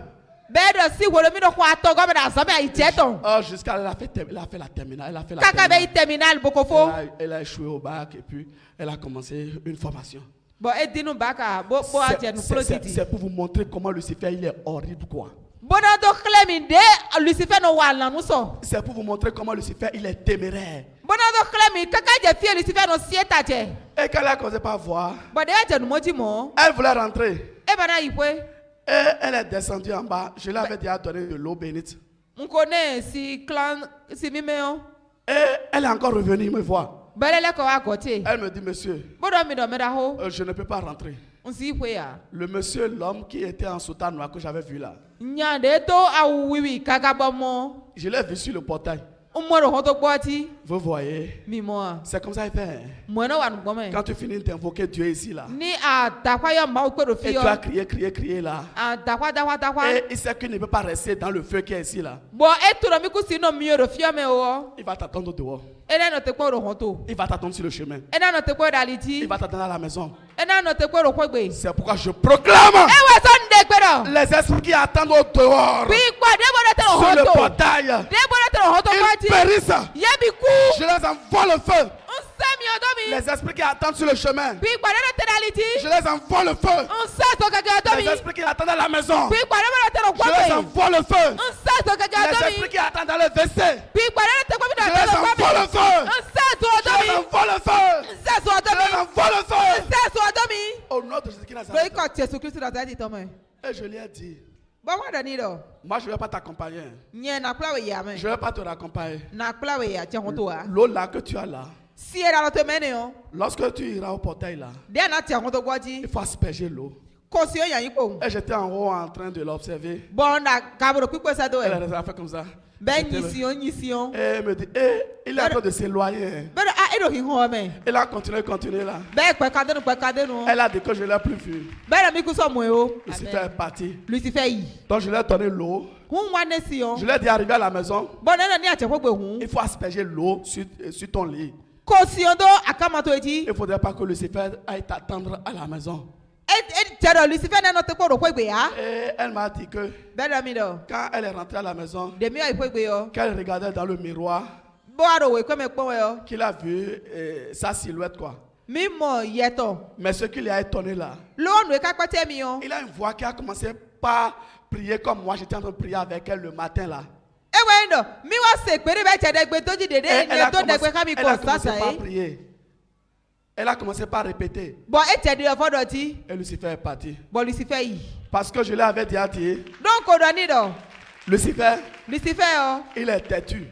Be do si wo lo mi do kwa to go be da so be ai jeton. Oh, jusqu'à elle a fait la terminale. Elle a fait la Kaka be terminale. terminal bokofo. Elle a échoué au bac et puis elle a commencé une formation. Bon e dinu baka bo a je nu protiti. C'est pour vous montrer comment Lucifer il est horrible quoi. Bona do klemi de Lucifer no wa lanu so. C'est pour vous montrer comment Lucifer il est téméraire. Bona do klemi kaka je fie Lucifer no sieta je. Et quand elle a commencé par voir, Bon de je nu moji mo. elle voulait rentrer. E bana yipwe. Et elle est descendue en bas. Je lui avais déjà donné de l'eau bénite. Nkone si clan si mimeo. Et elle est encore revenue me voir. Belele ko wa gote. Elle me dit, monsieur, Bodo mi do me da ho. je ne peux pas rentrer. Nsi yipwe ya. Le monsieur, l'homme qui était en soutane noir que j'avais vu là, Nyande to awu wiwi kaka bomo. je l'ai vu sur le portail. Umoro ho to gboti. Vous voyez, Mi mo. c'est comme ça il fait. Mweno wa ngome. Quand tu finis d'invoquer Dieu ici là, Ni a dakwa yo ma okwe do et fi yo. tu as crié là, A dakwa. et il sait qu'il ne peut pas rester dans le feu qui est ici là, Bo etu no mi ku si no mi yo do fi me o. il va t'attendre dehors. Ena no te ko do honto. Il va t'attendre sur le chemin. Ena no te ko Il daliti. va t'attendre à la maison. Ena no te ko do kwegbe. C'est pourquoi je proclame E we so nde gbedo. les esprits qui attendent au dehors, Bi kwa de bo de te sur le honto. portail, De bo de te honto ils kwati. périssent. Ye bi ku. Je les envoie le feu. Nsemi odomi. Les esprits qui attendent sur le chemin, Bi kwa de te daliti. je les envoie le feu. Nsa to kaka Les odomi. esprits qui attendent à la maison, Bi kwa de te je les kwegbe. envoie le feu. Nsa to kaka Les odomi. esprits qui attendent dans le WC, Bi kwa de te kwegbe je les envoie le feu. Nsa to Je les odomi. envoie le feu. Nsa to Je odomi. les envoie le feu. Nsa to odomi. Au nom de Jésus qui Lórí Nazareth. kọ̀ Jésù Kristu Nazareti tọmọ ẹ̀. Et je lui ai dit, Bọ́wọ́ dọ̀ ní lọ. moi je ne vais pas t'accompagner. Nyɛ nakulawe yà mẹ́. Je ne vais pas te raccompagner. Nakulawe yà jẹ́ wọn tó wa. L'eau là que tu as là, Si ẹ dàrọ tó mẹ́ni o. lorsque tu iras au portail là, Díẹ̀ náà tẹ̀ wọn tó gbọ́dí. il faut asperger l'eau. Kò sí oyàn yín pò. Et j'étais en haut en train de l'observer. Bọ́ọ̀nà gàbọ̀dọ̀ pípẹ́ sẹ́dọ̀ Elle ẹ̀. a fait comme ça. Bẹ́ẹ̀ J'étais yín là. sí o yín sí o. Et elle me dit, il est en train de s'éloigner. Bẹ́ẹ̀ a èdò yín hàn mẹ́. Elle a continué là. Bẹ́ẹ̀ pẹ̀kadénu. Elle a dit que je ne l'ai plus vu. Bẹ́ẹ̀ mi kú sọ̀mù ẹ̀ o. Lucifer est parti. Lucifer yìí. Donc je lui ai donné l'eau. Hun wa ne si o. Je lui ai dit, arrivé à la maison, Bọ́ọ̀nà náà ní àtẹ̀kọ́gbè hun. il faut asperger l'eau sur ton lit. Kò sí o tó àkàmọ́tò etí. Il ne faudrait pas que Lucifer aille t'attendre à la maison. E jẹ́rọ̀ Lucifer náà tẹ́ kó rò pé gbè á. Et elle m'a dit que Bẹ́ẹ̀ dọ̀ mi dọ̀. quand elle est rentrée à la maison, Dèmí ọ̀ ìpé gbé yọ. qu'elle regardait dans le miroir, Bó a rò wò ìpé mi pọ́n yọ. qu'il a vu sa silhouette quoi. Mi mọ̀ yẹtọ̀. Mais ce qui lui a étonné là, Lóònù ìka pẹ́tẹ́ mi yọ. il a une voix qui a commencé par prier comme moi j'étais en train de prier avec elle le matin là. Ewe ndọ̀ mi wá ṣe ìpèrè bẹ́ẹ̀ tẹ̀dẹ̀gbẹ́ tó jí dédé Et ẹni tó dẹ̀gbẹ́ ká mi elle a kọ̀ commencé sásà par yìí. prier. Elle a commencé par répéter. Bọ̀ ẹ tẹ̀dẹ̀ ọ̀fọ́dọ̀ tí. Et Lucifer est parti. Bọ̀ Lucifer yìí. Parce que je lui avais déjà dit, Dọ́n kò dọ̀ ní dọ̀. Lucifer, Lucifer yọ. il est têtu.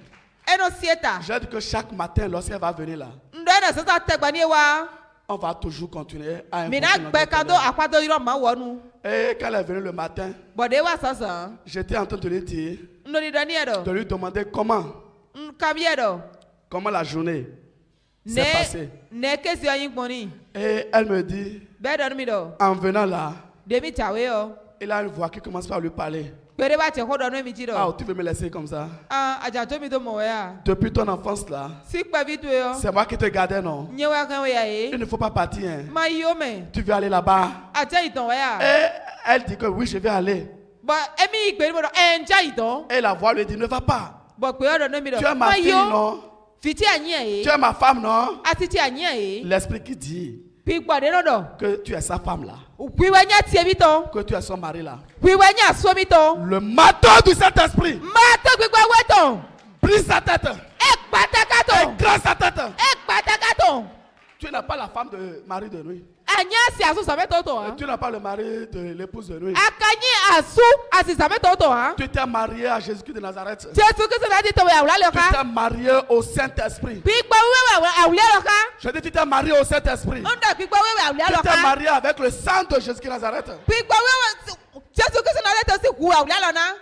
Ẹnu sieta. J'ai dit que chaque matin, lorsqu'elle va venir là, Ndọ̀ ẹ̀nà sọ́sà tẹ̀gbà ní wa. on va toujours continuer à Mina invoquer gbẹ notre kadó Éternel. àpàdé irọ́ màá wọnú. Et quand elle est venue le matin, Bọ̀dé wà sọ̀sàn. j'étais en train de lui dire, Ndọ̀ dọ̀ ní ẹ̀dọ̀. de lui demander Nkàbí ẹ̀dọ̀. comment la journée s'est passée. Nẹ kéésì ọyìn gbọ̀n ní. Et elle me dit, Bẹ́ẹ̀ dọ̀ ní mi dọ̀. en venant là, Dèmí tàwé yọ. il a une voix qui commence par lui parler. Pèrè bá tẹ̀ kó dọ̀ ní mi jí Ah, dọ̀. tu veux me laisser comme ça? Àjàtó mi tó mọ̀ wẹ́ à. Depuis ton enfance là, Sí pẹ̀bí tó yọ. c'est moi qui te gardais, non? Nyẹ wẹ́ kẹ́ wẹ́ yà Il yé. ne faut pas partir. Hein. Má yí ó mẹ́. Tu veux aller là-bas? Àjẹ́ ìtàn wẹ́ à. Et elle dit que oui, je vais aller. Bọ̀ ẹ̀mí ìgbè ní mo dọ̀ ẹ̀ ń já ìtàn. Et la voix lui dit, ne va pas. Bọ̀ pé ọ̀dọ̀ ní mi dọ̀. Tu es ma Má fille, yí ó. non? Fiti anyi Tu es ma femme, non? Atiti anyi L'esprit qui dit Pi gbade nodo. que tu es sa femme là, Pi wanya tiemito. que tu es son mari là. Pi wanya swomito. Le marteau du Saint-Esprit Mato gbigba weton. brise sa tête, Ekpatakaton. écrase sa tête. Ekpatakaton. Tu n'as pas la femme de mari de nuit. Anya si asu sameto to Tu n'as pas le mari de l'épouse de nuit. Akanyi asu asi sameto to Tu t'es marié à Jésus-Christ de Nazareth. Jesu Kristo na di to ya wula Tu loka. t'es marié au Saint-Esprit. Gbigba wewe awule loka. Je dis, tu t'es marié au Saint-Esprit. Onda gbigba wewe awule Tu t'es loka. marié avec le sang de Jésus-Christ de Nazareth. Gbigba wewe Jesu Kristo na le to si gu awule lona.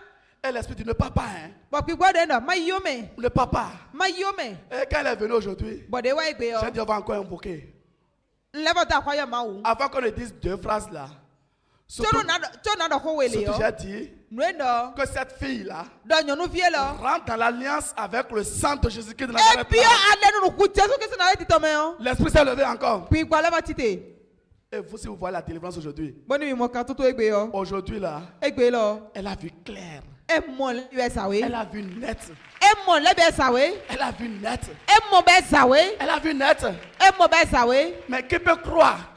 Et l'Esprit dit, ne pars pas, hein. Bo gbigba de no ma yome. Ne pars pas. Ma yome. Et quand elle est venue aujourd'hui, Bo de wa igbe yo. j'ai dit, on va encore invoquer. Level ta kwa yo ma wu. Avant qu'on ne dise deux phrases là, surtout, To na do ko wele yo. surtout j'ai dit Nwendo. que cette fille-là Do nyonu vie lo. rentre dans l'alliance avec le sang de Jésus-Christ de Nazareth. Ebi ale nu ku Jesu Kristo na le ti to me yo. L'Esprit s'est levé encore. Gbigba le ma tite. Et vous, si vous voyez la délivrance aujourd'hui, Boni mi mo kan to egbe yo. aujourd'hui là, Egbe lo. elle a vu clair. E mo le be sawe. Elle a vu net. E mo le be sawe. Elle a vu net. E mo be sawe. Elle a vu net. E mo be sawe. Mais qui peut croire?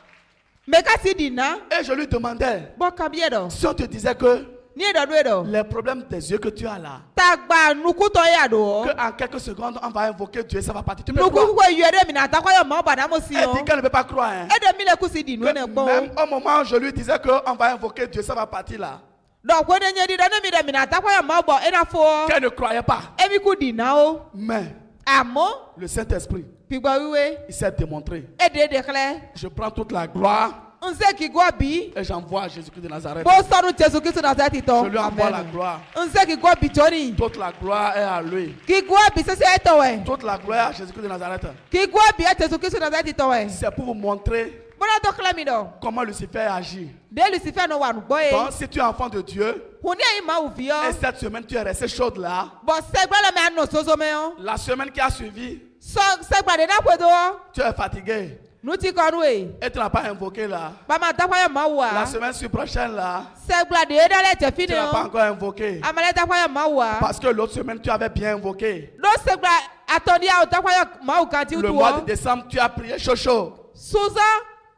Me ka si dina. Et je lui demandais, Bo kan bie do. si on te disait que Ni do do do. les problèmes des yeux que tu as là, Tagba nuku to ya do. qu'en quelques secondes, on va invoquer Dieu, ça va partir. Tu peux croire? Nuku ko yere mi na ta kwa yo ma ba na mo si Elle yo. dit qu'elle ne peut pas croire. Hein. E de mi le ku si di no Que ne gbo. même au moment où je lui disais qu'on va invoquer Dieu, ça va partir là. Do ko ne nye di do ne mi de mi na ta kwa yo ma bo e na fo. Qu'elle ne croyait pas. E mi ku di na o. Mais Amo le Saint-Esprit, pigba wiwe. il s'est démontré. E de clair. Je prends toute la gloire Nse ki gwa bi. et j'envoie à Jésus-Christ de Nazareth. Bo sonu Jesu Kristo na za ti to. Je lui envoie la gloire. Nse ki gwa bi tori. Toute la gloire est à lui. Ki gwa bi se se to we. Toute la gloire est à Jésus-Christ de Nazareth. Ki gwa bi e Jesu Kristo na za ti to we. C'est pour vous montrer Bona do clair mi do. comment Lucifer agit. De Lucifer no wa nu gbo e. Donc, si tu es enfant de Dieu, Huni e ma u vi yo. et cette semaine tu es resté chaude là, Bo se gba le me ano sozo me yo. la semaine qui a suivi, So se gba de na kwedo. tu es fatigué Nu ti ko nu e. et tu n'as pas invoqué là. Ba ma ta kwa yo ma La wa. semaine prochaine là, Se gba de da le je tu fini n'as pas yo. encore invoqué. Amale ta kwa yo ma wa. Parce que l'autre semaine tu avais bien invoqué. Do se gba atoni a ta kwa yo ma u kan ti Le tu mois de o. décembre, tu as prié chaud chaud. Suza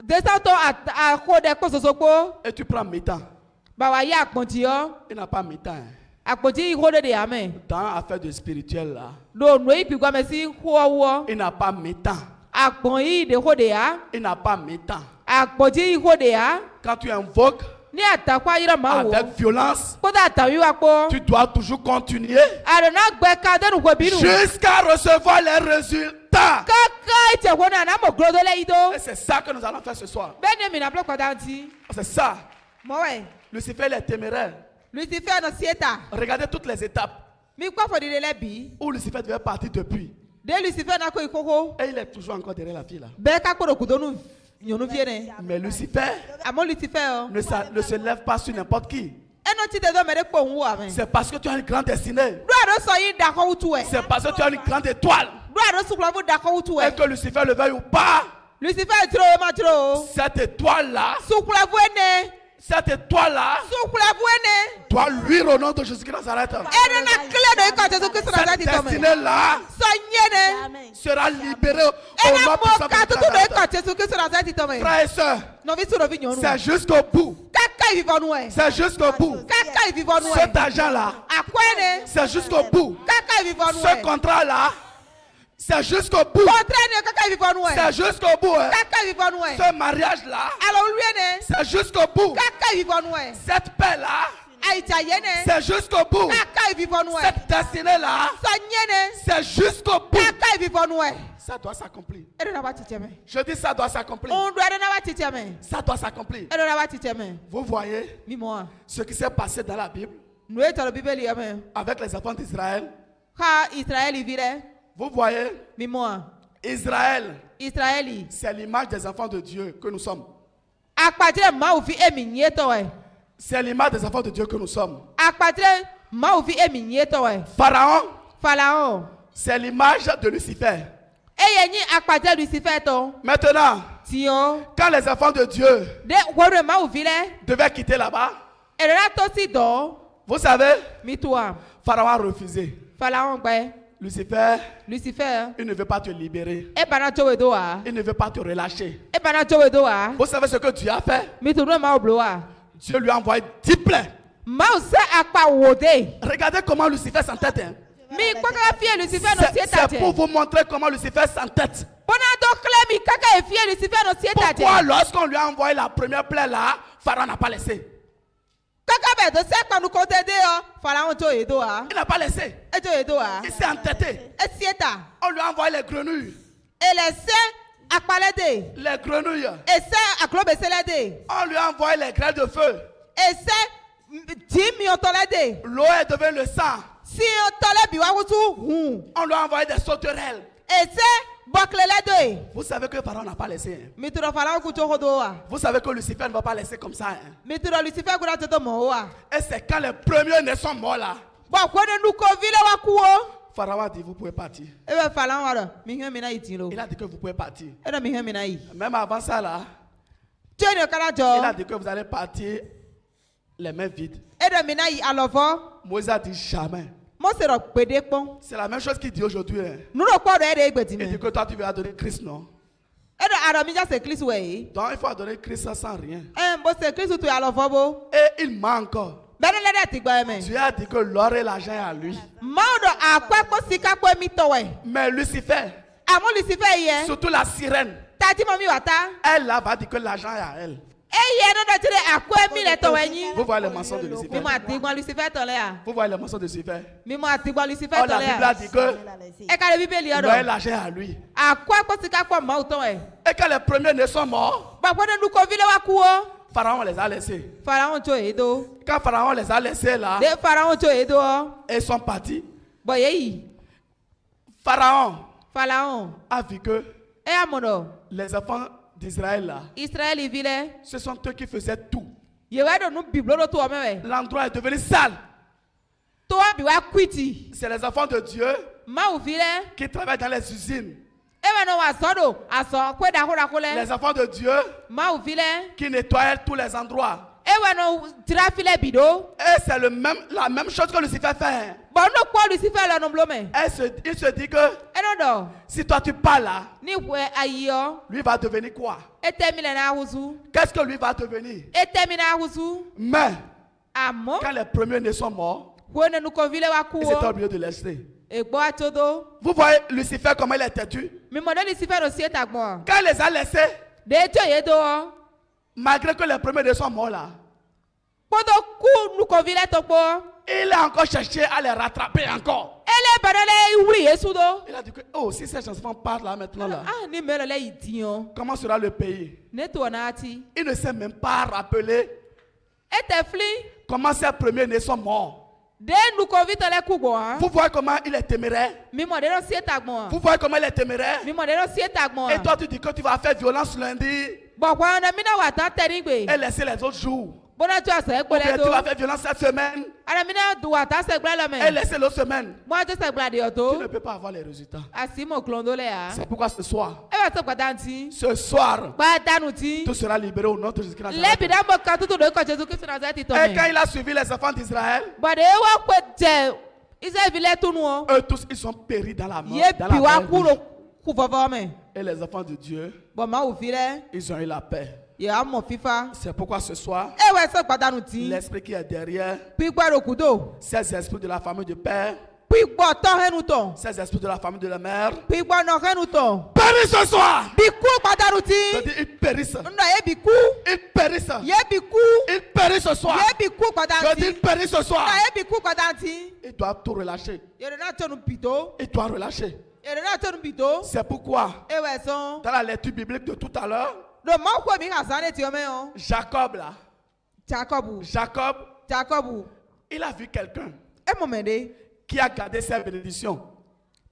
desa to a ko de ko soso po. Et tu prends mi-temps. Ba wa ya apon ti yo. Il n'a pas mi-temps. Hein. Apon ti ko de amen. Dans affaire de spirituel là, Do no ipi gwa me si ho wo. il n'a pas mi-temps. Apon yi de ho de ya. Il n'a pas mi-temps. Apon ti ho de ya. Quand tu invoques Ni atakwa yira ma wo. avec violence, Ko da ta wi wa po. tu dois toujours continuer Arona gbe ka de nu ko binu. jusqu'à recevoir les résultats. Kaka ite wo na na mo grodo le ido. Et c'est ça que nous allons faire ce soir. Bene mi na block kwadanti. C'est ça. Mo we. Lucifer il est téméraire. Lucifer no sieta. Regardez toutes les étapes Mi kwa fo de le bi. où Lucifer devait partir depuis. De Lucifer na ko ikoko. Et il est toujours encore derrière la fille là. Be ka ko do kudonu nyonu vie ne. Mais Lucifer Amo Lucifer o. ne se lève pas sur n'importe qui. Eno ti de do mere po nwu amen. C'est parce que tu as une grande destinée. Do ado so yi da ko wutu e. C'est parce que tu as une grande étoile. Do ado su klavu da ko wutu Et e. que Lucifer le veuille ou pas, Lucifer tro ma tro. cette étoile là, Su klavu ene. cette étoile là Su klavu ene. doit luire au nom de Jésus-Christ de Nazareth. Eno na kle do ko Jesu Kristo na za Cette ti to me. destinée là So nyene. Amen. sera libérée au Ena nom mo puissant de ka Jésus tutu de do ko Nazareth. Jesu Kristo na za ti to me. Frères et sœurs, No vi su do vi nyonu. c'est jusqu'au bout. Kaka vivo nu e. C'est jusqu'au bout. Kaka vivo nu Cet e. argent là, Akwene. c'est jusqu'au bout. Kaka vivo nu Ce e. contrat là, c'est jusqu'au bout. Contraire kaka vivo nu e. C'est jusqu'au bout. Hein. Kaka vivo nu e. Ce mariage là, Alors lui ne. c'est jusqu'au bout. Kaka vivo nu e. Cette paix là, Aïcha yene. c'est jusqu'au bout. Kaka vivo nu e. Cette destinée là, So nyene. c'est jusqu'au bout. Kaka vivo nu e. Ça doit s'accomplir. Ero na ba ticheme. Je dis ça doit s'accomplir. Ondu ero na ba ticheme. Ça doit s'accomplir. Ero na ba ticheme. Vous voyez Mi mo. ce qui s'est passé dans la Bible Nu e tolo bibeli amen. avec les enfants d'Israël. Ha Israeli vire. Vous voyez, Mi mo. Israël, Israeli. c'est l'image des enfants de Dieu que nous sommes. Akpatre ma ufi emi nyeto e. C'est l'image des enfants de Dieu que nous sommes. Akpatre ma ufi emi nyeto e. Pharaon, Pharaon. c'est l'image de Lucifer. Eye ni akpatre Lucifer to. Maintenant, Tio. quand les enfants de Dieu De wore ma ufi le. devaient quitter là-bas, Ero na to si do. vous savez, Mi toi. Pharaon a refusé. Pharaon gbe. Lucifer, Lucifer il ne veut pas te libérer. e bana tsowe do wa Il ne veut pas te relâcher. e bana tsowe do wa Vous savez ce que Dieu a fait? mi to no ma oblo wa Dieu lui a envoyé 10 plaies. ma o se akpa wo de Regardez comment Lucifer s'entête. Hein. mi kpaka fie Lucifer no sie C'est tate pour vous montrer comment Lucifer s'entête. bona do kle mi kaka e fie Lucifer no sie tate Pourquoi lorsqu'on lui a envoyé la première plaie là, Pharaon n'a pas laissé? kaka be do se kpanu ko te de o Pharaon to e do wa Il n'a pas laissé. e to e do wa Il s'est entêté. e sie ta On lui a envoyé les grenouilles. e le se akpale de Les grenouilles. e se aklobe sele de On lui a envoyé les grêles de feu. e se ti mi o tole de L'eau est devenue le sang. si o tole bi wa wutu On lui a envoyé des sauterelles. e se bɔkilele de Vous savez que Pharaon n'a pas laissé. Hein. mi tura Pharaon ku tsogo do wa Vous savez que Lucifer ne va pas laisser comme ça. Hein. mi tura Lucifer kura toto mɔ wa Et c'est quand les premiers-nés sont morts là. bɔn ko ne nuko vile wa ku o Pharaon a dit, vous pouvez partir. e bɛ Pharaon wa dɔn mi hɛn mi na yi ti lo Il a dit que vous pouvez partir. e dɔn mi hɛn mi na yi Même avant ça là, tí o ní o kala il a jɔ dit que vous allez partir les mains vides. e dɔn mi na yi alɔfɔ Moïse a dit jamais. Mose rɔ gbede kpɔn C'est la même chose qu'il dit aujourd'hui. Hein. nuɖo kpɔ dɔ e de egbeti Il dit mɛ que toi tu vas donner Christ, non? e dɔn arɔ mi dza se Kristu wɛ yi Donc il faut donner Christ sans rien. ɛ bo se Kristu to alɔfɔ bo Et il ment encore. bɛni lɛ dɛ ti gbɛ mɛ Dieu a dit que l'or et l'argent est à lui. maaw dɔ akpɛ kpɔ sika kpɔ mi tɔwɛ Mais Lucifer, amu Lucifer yɛ surtout la sirène, tati mɔ mi wa ta elle là va dire que l'argent est à elle. e yɛ ne dɔ ti de akpɛ mi lɛ tɔwɛ nyi Vous voyez les mensonges de Lucifer. mi mo ati gbɔn Lucifer tɔ lɛ ya Vous voyez les mensonges de Lucifer. mi mo ati gbɔn Lucifer Oh, tɔ la lɛ Bible a ya dit que e ka de bíbélì yɛ l'or et dɔ l'argent est à lui. akpɛ kpɔ sika kpɔ maaw tɔwɛ Et quand les premiers-nés sont morts, gbàgbọ́ ne nuko vile wa ku o Pharaon les a laissés. Pharaon tso ye do Quand Pharaon les a laissés là, de Pharaon tso ye do ils sont partis. bɔn ye yi Pharaon Pharaon a vu que e y'a mɔ dɔ les enfants d'Israël là, Israël vile ce sont eux qui faisaient tout. yewe do nu biblo do to o mɛ wɛ L'endroit est devenu sale. to wa bi wa kuiti C'est les enfants de Dieu maaw vile qui travaillent dans les usines. e bɛ n'o wa sɔ do a sɔ ko dako lɛ Les enfants de Dieu maaw vile qui nettoient tous les endroits. e bɛ n'o tira filɛ bi do Et c'est la même chose que Lucifer fait. bɔn n'o kpɔ Lucifer lɛ nubulo mɛ Il se dit que e n'o dɔ si toi tu pars là, ni wɛ ayi yɔ lui va devenir quoi? e tɛ mi lɛ n'ahusu Qu'est-ce que lui va devenir? e tɛ mi n'ahusu Mais amɔ quand les premiers-nés sont morts, ko ne nuko vile wa ku il s'est o oublié de laisser. egbɔ atso do. Vous voyez Lucifer comment il est têtu? Mimɔdé Lucifer o sie ta gbɔn. Quand il les a laissés, De tso ye do wɔ. malgré que les premiers-nés sont morts là, Kpɔdɔ ku nukovi lɛ to kpɔ. il a encore cherché à les rattraper encore. Ele bɛrɛ lɛ wuli Yesu do. Il a dit que, oh, si ces enfants partent là maintenant là, Ah ni mɛlɛ lɛ yi ti yɔ. comment sera le pays? Ne to n'ati. Il ne s'est même pas rappelé E tɛ fili. comment ces premiers-nés sont morts. De nukovi tɔ lɛ ku gbɔn. Vous voyez comment il est téméraire? Mimɔdé lɛ sie ta gbɔn. Vous voyez comment il est téméraire? Mimɔdé lɛ sie ta Et gbɔn. toi tu dis que tu vas faire violence lundi Bɔkɔ na mina wa ta tɛ ni gbe. et laisser les autres jours. Bona to asɛ Ou bien kpɔlɛ tu do. vas faire violence cette semaine Ana mina du wa ta sɛ gblɛ lɛ et mɛ. laisser l'autre semaine. Mɔ to sɛ gblɛ de yɔ Tu ne to. peux pas avoir les résultats. Asi mɔ kulon do lɛ ya. C'est pourquoi ce soir, E bɛ to gbada nti. ce soir, Gbada nu ti. tu seras libéré au nom de Jésus-Christ. Lɛbi dɛ bɔ kan tutu do ikɔ Jesu Kristu Nazareti tɔ Et quand mɛ. il a suivi les enfants d'Israël, Bɔde wa kpɛ tɛ Israɛl lɛ tunu o. eux tous ils sont péris dans la mort. Ye Dans bi wa la ku mer. do ku fɔfɔ mɛ. Et les enfants de Dieu, Bɔn maaw fi lɛ. ils ont eu la paix. Ye amɔ fifa. C'est pourquoi ce soir, E wɛ sɛ gbada nu ti. l'esprit qui est derrière, Kpikpɛ do kudo. ces esprits de la famille du père, Kpikpɔ tɔ hɛnu tɔ. ces esprits de la famille de la mère, Kpikpɔ nɔ hɛnu tɔ. périssent ce soir. Bi ku gbada nu Je ti. dis, ils périssent. Nɔ ye bi ku. Ils périssent. Ye bi ku. Ils périssent ce soir. Ye bi ku gbada Je nu dis, ti. ils périssent ce soir. Nɔ ye bi ku gbada nu ti. Ils doivent tout relâcher. Yɛrɛ n'a tɔ nu pito. Ils doivent relâcher. Yɛrɛ n'a tɔ nu pito. C'est pourquoi, E wɛ sɔn. dans la lecture biblique de tout à l'heure, Do maaw ko mi ka zan ne ti o mɛ o. Jacob là, Jacob. il a vu quelqu'un E mɔ mɛ de. qui a gardé ses bénédictions.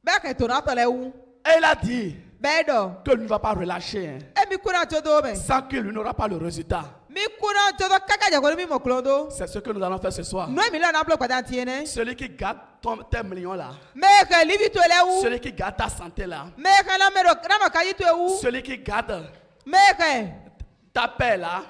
Bɛɛ kɛ tona tɔ lɛ wu. Et il a dit Bɛɛ dɔ. que lui ne va pas relâcher hein, E mi kuna tso do mɛ. sans qu'il lui n'aura pas le résultat. Mi kuna tso do kaka jɛkɔrɔ mi mɔ kulon do. C'est ce que nous allons faire ce soir. Nɔ mi lɛ n'a bolo gbada ti yɛ nɛ. Celui qui garde tes millions là, Mɛ kɛ libi to lɛ wu. celui qui garde ta santé là, Mɛ kɛ na mɛ do n'a ma ka yi to wu. celui qui garde Mɛ kɛ ta paix là,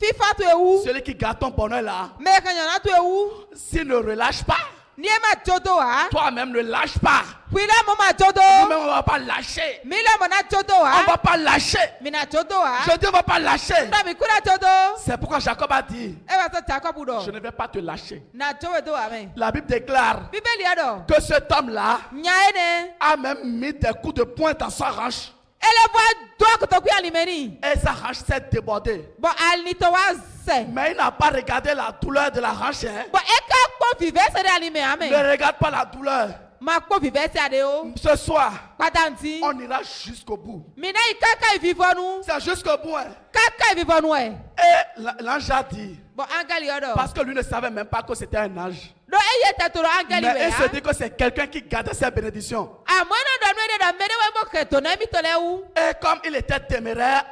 fifa to wu. celui qui garde ton bonheur là, Mɛ kɛ ɲɔna to wu. s'il ne relâche pas, Ní ẹ máa tsodo wa. Toi-même ne lâche pas. Wílẹ̀ mo máa tsodo. Nous-mêmes, on ne va pas lâcher. Mílẹ̀ mo náà tsodo On wa. ne va pas lâcher. Mi náà tsodo wa. Je dis, on ne va pas lâcher. Ndọ̀ mi kúrẹ́ tsodo. C'est pourquoi Jacob a dit, Ẹ wá sọ Jacob je dọ̀. ne vais pas te lâcher. Náà tsowe do wa mẹ́. La Bible déclare Bíbélì ẹ̀ dọ̀. que cet homme-là Nya ẹ̀ nẹ. a même mis des coups de poing dans sa hanche. Ẹlẹ́bùn dọ́ kòtòkú alimẹ́ni. Et sa hanche s'est débordée. Bọ̀ alinitọ́ wa sẹ̀. Mais il n'a pas regardé la douleur de la hanche. Hein. Bọ̀ ẹ ká kpọ́ vivẹ́ sẹ́dẹ̀ alimẹ́ amẹ́. Ne regarde pas la douleur. Ma kpọ́ vivẹ́ sẹ́ ade o. Ce soir, Patanti. on ira jusqu'au bout. Mina yi kaka ìfifọ́nu. C'est jusqu'au bout. Hein. Kaka ìfifọ́nu ẹ̀. Et l'ange a dit, Bọ̀ angẹ́lì ọ̀dọ̀. parce que lui ne savait même pas que c'était un ange. Dọ̀ eye tẹ̀tọ̀rọ̀ angẹ́lì Mais wẹ̀ il se ya. dit que c'est quelqu'un qui gardait ses bénédictions. Àmọ́ iná dọ̀nù ẹ̀ dọ̀ mẹ́rin wẹ̀ bọ̀ kẹ̀tọ̀ náà mi tọ̀lẹ̀ wú. Et comme il était téméraire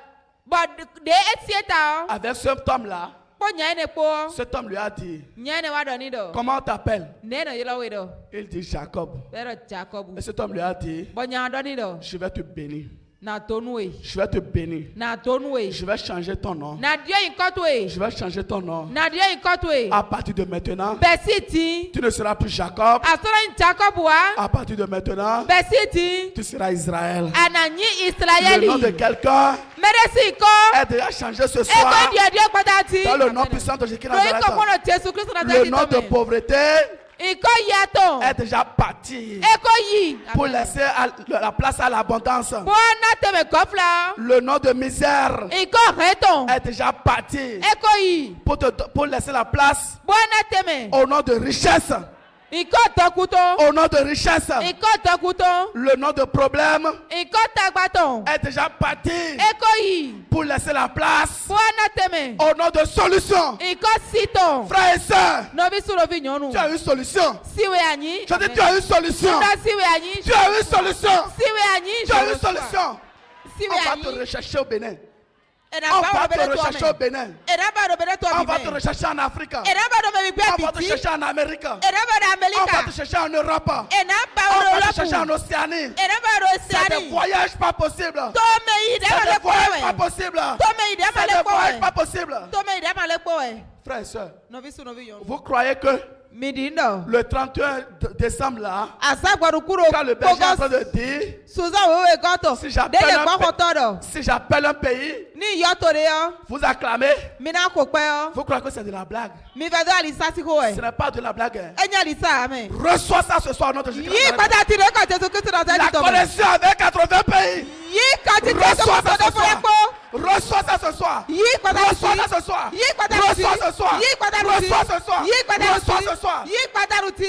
Bọ̀ de eti ẹ̀ ta ọ́. avec cet homme-là, Kpọ́ nya ẹ̀ ne kpọ́. cet homme lui a dit, Nya ẹ̀ ne wa dọ̀ ni dọ̀. comment on t'appelle? Ne nɔ yɛlɛ wei dɔ. Il dit Jacob. Bɛrɛ Jacob. Et cet homme lui a dit, Bɔn nya dɔ ni dɔ. je vais te bénir. Na tonu ye. Je vais te bénir. Na tonu ye. Je vais changer ton nom. Na diɛ in kɔtu ye. Je vais changer ton nom. Na diɛ in kɔtu ye. À partir de maintenant, Bɛsi ti. tu ne seras plus Jacob. A sɔrɔ in Jacob wa. À partir de maintenant, Bɛsi ti. tu seras Israël. A na nyi Le nom de Israɛli. quelqu'un Mɛrɛsi kɔ. est déjà changé ce E ko soir diɛ pata ti. dans le nom puissant de Jésus Do i Nazareth. kɔ kɔnɔ Jesu Kristu na Le nom de pauvreté I kɔ yatɔ. est déjà parti E ko yi. pour laisser la place à l'abondance. Bɔn na tɛmɛ kɔfila. Le nom de misère I kɔ hɛtɔn. est déjà parti E ko yi. pour laisser la place Bɔn na tɛmɛ. au nom de richesse. I kɔ tɔkutɔ. Au nom de richesse. I kɔ tɔkutɔ. Le nom de problème I kɔ tagbatɔ. est déjà parti E ko yi. pour laisser la place Bɔn na tɛmɛ. au nom de solution. I kɔ sitɔ. Frères et sœurs, Nɔbi surovi nyɔnu. tu as une solution. Siwe anyi. Je dis, tu as une solution. Ta siwe anyi. Tu as une solution. Siwe anyi. Tu as une solution. Siwe On va te anyi. rechercher au Bénin. Ɛna On ba va dɔ te bɛ ne rechercher tɔ au mɛ. Bénin. Ɛna ba dɔ bɛ ne tɔ On mi va te mɛ. rechercher en Afrique. Ɛna ba dɔ bɛ mi On gbɛ va te biti. chercher en Amérique. Ɛna ba dɔ On va Amerika. te chercher en Europe. Ɛna ba On dɔ va te chercher en Lɔpu. Océanie. Ɛna ba dɔ C'est des Sani. voyages pas possibles. Tɔmɛ yi dɛ ma C'est le des voyages pas kpɔ wɛ. possibles. Tɔmɛ yi dɛ ma C'est le des kpɔ voyages pas wɛ. possibles. Tɔmɛ yi dɛ ma le kpɔ wɛ. Frères et sœurs, Nɔvi surovi nyɔnu. vous croyez que Midi dɔ. le 31 décembre là, Asagbɔdukuro quand le berger est en train kpɔkɔ de dire, suzan wewe kɔtɔ. si De j'appelle le un, gbɔkɔtɔ dɔ. si j'appelle un pays, Ni yɔtɔ de yɔ. vous acclamez, Mina ko pɛ yɔ. vous croyez que c'est de la blague. Mi fɛ dɔ alisa si ko Ce wɛ. n'est pas de la blague. Hein. E nya alisa mɛ. Reçois ça ce soir au nom de Jésus. Yi patati de ka Jesu Kristu na La sɛ tɔ mɛ. connexion avec 80 pays. Yi kati Jesu Reçois Kristu ça de ce fɔ soir. ekpo. Reçois ça ce soir. Yi patati. Reçois ça ce soir. Yi patati. Reçois ce soir. Yi patati. Reçois ce soir. Yi patati. Reçois ce soir. Yi patati.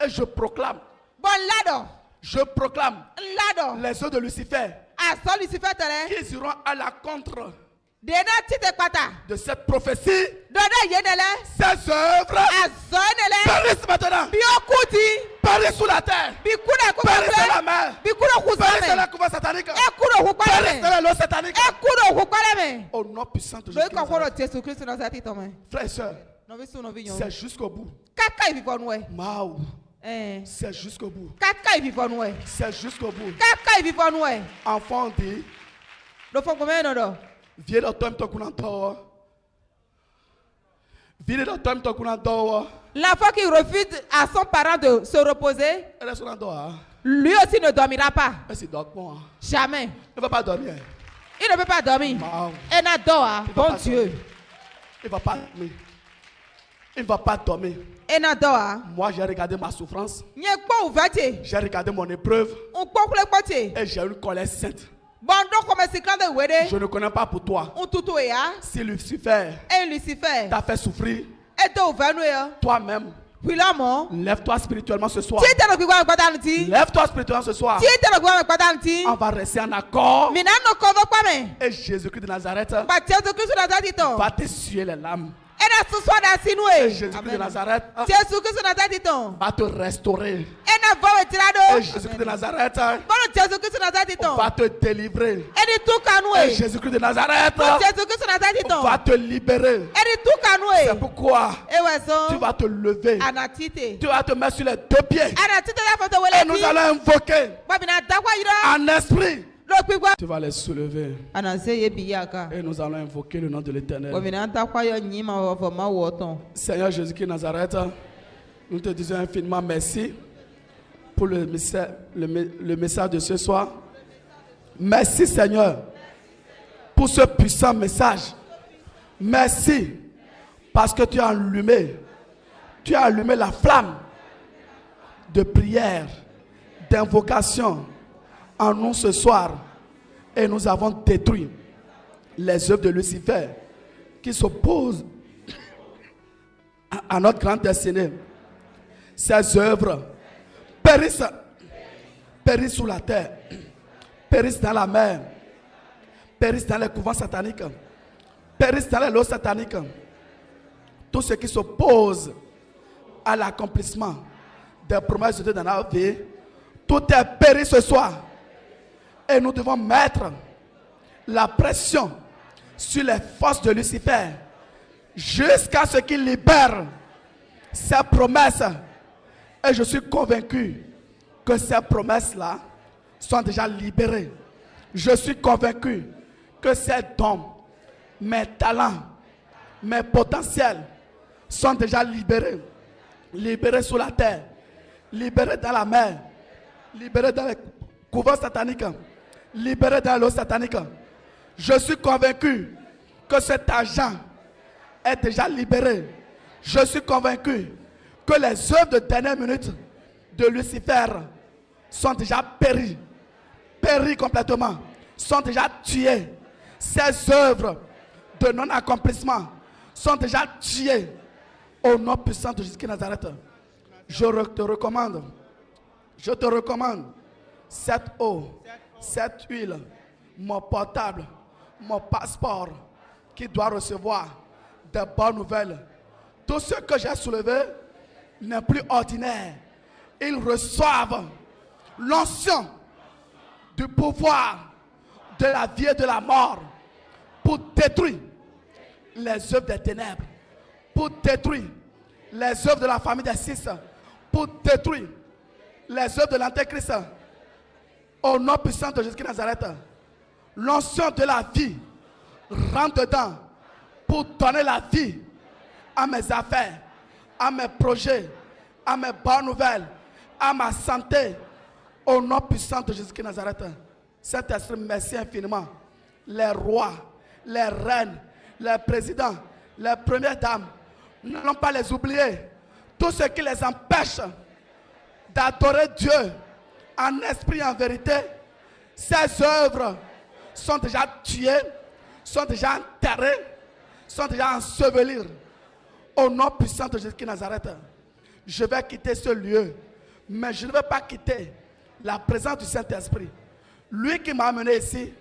Et je proclame, Bɔn ladɔ. je proclame Ladɔ. les œufs de Lucifer A sɔ Lucifer tɛrɛ. qui iront à la contre Dena tite kpata. de cette prophétie. Dɔdɔ ye ne lɛ. Ces œuvres A zɔ ne lɛ. périssent maintenant. Bi o kuti. Périssent sous la terre. Bi kuna ko Périssent dans la filɛ. mer. Bi kuna ku Périssent dans la sɛmɛ. couvert satanique. E kudo ku Périssent kpalɛ dans mɛ. la l'eau satanique. E kudo ku kpalɛ mɛ. Au nom puissant de Lórí Jésus. kan fɔlɔ Jesu Kristu na sɛ titɔ mɛ. Frères et sœurs, Nɔvi sun nɔvi c'est nyɔnu. jusqu'au bout. Kaka ififɔnu wɛ. Maou, Ɛɛ. c'est jusqu'au bout. Kaka ififɔnu wɛ. C'est jusqu'au bout. Kaka ififɔnu wɛ. Enfant dit, Lɔ fɔ gbɛmɛ nɔ dɔ. viens dans toi, toi, toi. Viens dans toi, toi, toi. L'enfant qui refuse à son parent de se reposer, Elle est sur la doigt. lui aussi ne dormira pas. Elle s'y dort pas. Jamais. Elle ne va pas dormir. Il ne peut pas dormir. Maou. Elle n'adore, hein. Il va Bon pas Dieu. dormir. Il ne va pas dormir. Il ne va pas dormir. Elle n'adore, hein. Moi, j'ai regardé ma souffrance. Nye kpɔ ouverte. J'ai regardé mon épreuve. On kpɔ kule kpɔte. Et j'ai une colère sainte. Bɔndɔ kɔmɛsi kan de wele. Je ne connais pas pour toi. On tutu ya. Si Lucifer Et Lucifer. t'a fait souffrir, Et te ouvert nous ya. toi-même, Wila mɔ. lève-toi spirituellement ce soir. Tí tɛ lɔ gbígbá mi gbada nuti. Lève-toi spirituellement ce soir. Tí tɛ lɔ gbígbá mi gbada nuti. On va rester en accord. Mina nɔ kɔfɛ kpamɛ. Et Jésus-Christ de Nazareth Ba Jesu Kristu na sɛ titɔ. va t'essuyer les larmes. Ɛna susɔ da sinu Et ye. Jésus-Christ de Nazareth Jesu Kristu na sɛ titɔ. va te restaurer. Ɛna vɔwɛ tira Et do. Jésus-Christ de Nazareth Bɔlɔ Jesu Kristu na sɛ titɔ. va te délivrer. Ɛni tu kanu Et ye. Jésus-Christ de Nazareth Bɔlɔ Jesu Kristu na sɛ titɔ. va te libérer. Ɛni tu kanu C'est ye. pourquoi Ewɛ tu sɔn. vas te lever. Anatite. Tu vas te mettre sur les deux pieds. Anatite la fɔtɔ Et wele nous ti. allons invoquer Babina dakwa yira. en esprit. Lɔ gbígbá. Tu vas les soulever. Anase ye bi yaka. Et nous allons invoquer le nom de l'Éternel. Babina dakwa yɔ nyi ma wɔ fɔ ma wɔ tɔn. Seigneur Jésus-Christ de Nazareth, Nous te disons infiniment merci pour le message de ce soir. Merci Seigneur pour ce puissant message. Merci parce que tu as allumé la flamme de prière, d'invocation en nous ce soir. Et nous avons détruit les œuvres de Lucifer qui s'opposent à notre grande destinée. Ces œuvres périssent sous la terre, périssent dans la mer, périssent dans les couvents sataniques, périssent dans les lots sataniques. Tout ce qui s'oppose à l'accomplissement des promesses de Dieu dans notre vie, tout est péri ce soir. Et nous devons mettre la pression sur les forces de Lucifer jusqu'à ce qu'il libère ses promesses. Et je suis convaincu que ces promesses-là sont déjà libérées. Je suis convaincu que ces dons, mes talents, mes potentiels sont déjà libérés. Libérés sous la terre, libérés dans la mer, libérés dans les couvents sataniques, libérés dans l'eau satanique. Je suis convaincu que cet argent est déjà libéré. Je suis convaincu que les œuvres de dernière minute de Lucifer sont déjà péries complètement, sont déjà tuées. Ces œuvres de non-accomplissement sont déjà tuées au nom puissant de Jésus de Nazareth. Je te recommande cette eau, cette huile, mon portable, mon passeport qui doit recevoir des bonnes nouvelles. Tout ce que j'ai soulevé n'est plus ordinaire. Ils reçoivent l'onction du pouvoir de la vie et de la mort pour détruire les œuvres des ténèbres, pour détruire les œuvres de la famille des six, pour détruire les œuvres de l'Antéchrist. Au nom puissant de Jésus de Nazareth, l'onction de la vie rentre dedans pour donner la vie à mes affaires, à mes projets, à mes bonnes nouvelles, à ma santé. Au nom puissant de Jésus de Nazareth, Saint-Esprit, merci infiniment. Les rois, les reines, les présidents, les premières dames, n'allons pas les oublier. Tout ce qui les empêche d'adorer Dieu en esprit et en vérité, ces œuvres sont déjà tuées, sont déjà enterrées, sont déjà ensevelies. Au nom puissant de Jésus de Nazareth, je vais quitter ce lieu, mais je ne vais pas quitter la présence du Saint-Esprit. Lui qui m'a amené ici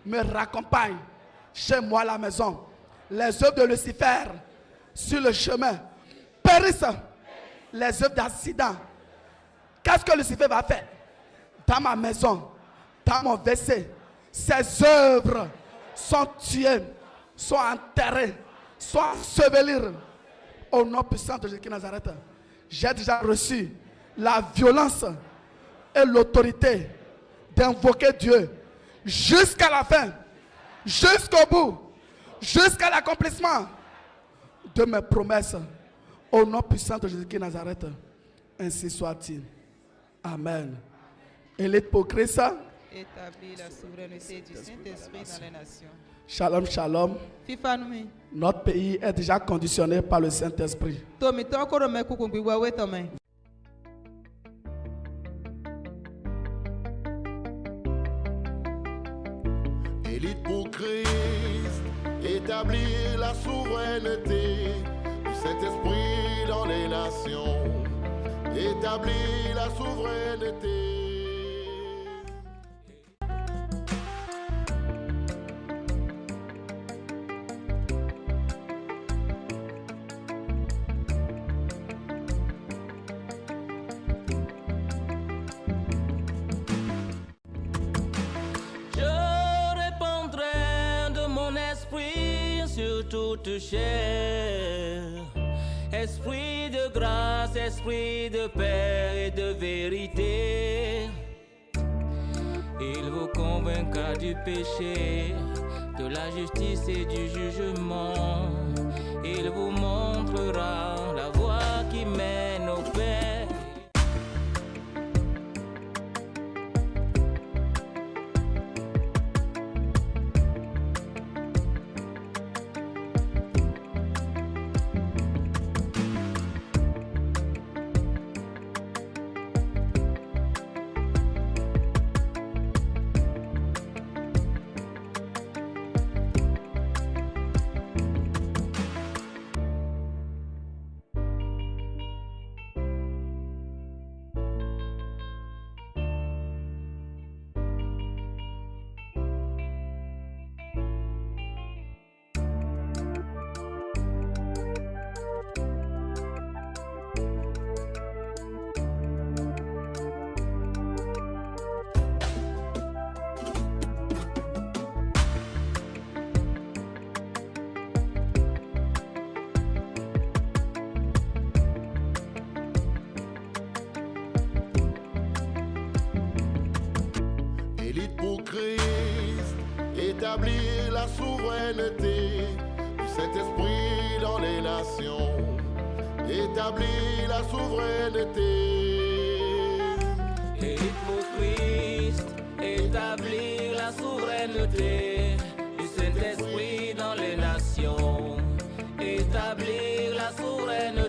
me raccompagne chez moi à la maison. Les œuvres de Lucifer sur le chemin périssent. Les œuvres d'accident. Qu'est-ce que Lucifer va faire dans ma maison, dans mon WC? Ces œuvres sont tuées, sont enterrées, sont ensevelies. Au nom puissant de Jésus de Nazareth, j'ai déjà reçu la violence et l'autorité d'invoquer Dieu jusqu'à la fin, jusqu'au bout, jusqu'à l'accomplissement de mes promesses. Au nom puissant de Jésus de Nazareth, ainsi soit-il. Amen. Et l'hypocrisie Établis la souveraineté du Saint-Esprit dans les nations. Shalom, shalom. Fifanumi. Notre pays est déjà conditionné par le Saint-Esprit. Tomi tokoro me kukungbi wawe tome. Élite pour Christ, établir la souveraineté du Saint-Esprit dans les nations. Établir la souveraineté. Toute chair, esprit de grâce, esprit de paix et de vérité, il vous convaincra du péché, de la justice et du jugement, il vous montrera la voie qui mène au paix. établir la souveraineté du Saint-Esprit dans les nations. Établir la souveraineté. Élite pour Christ, établir la souveraineté du Saint-Esprit dans les nations. Établir la souveraineté.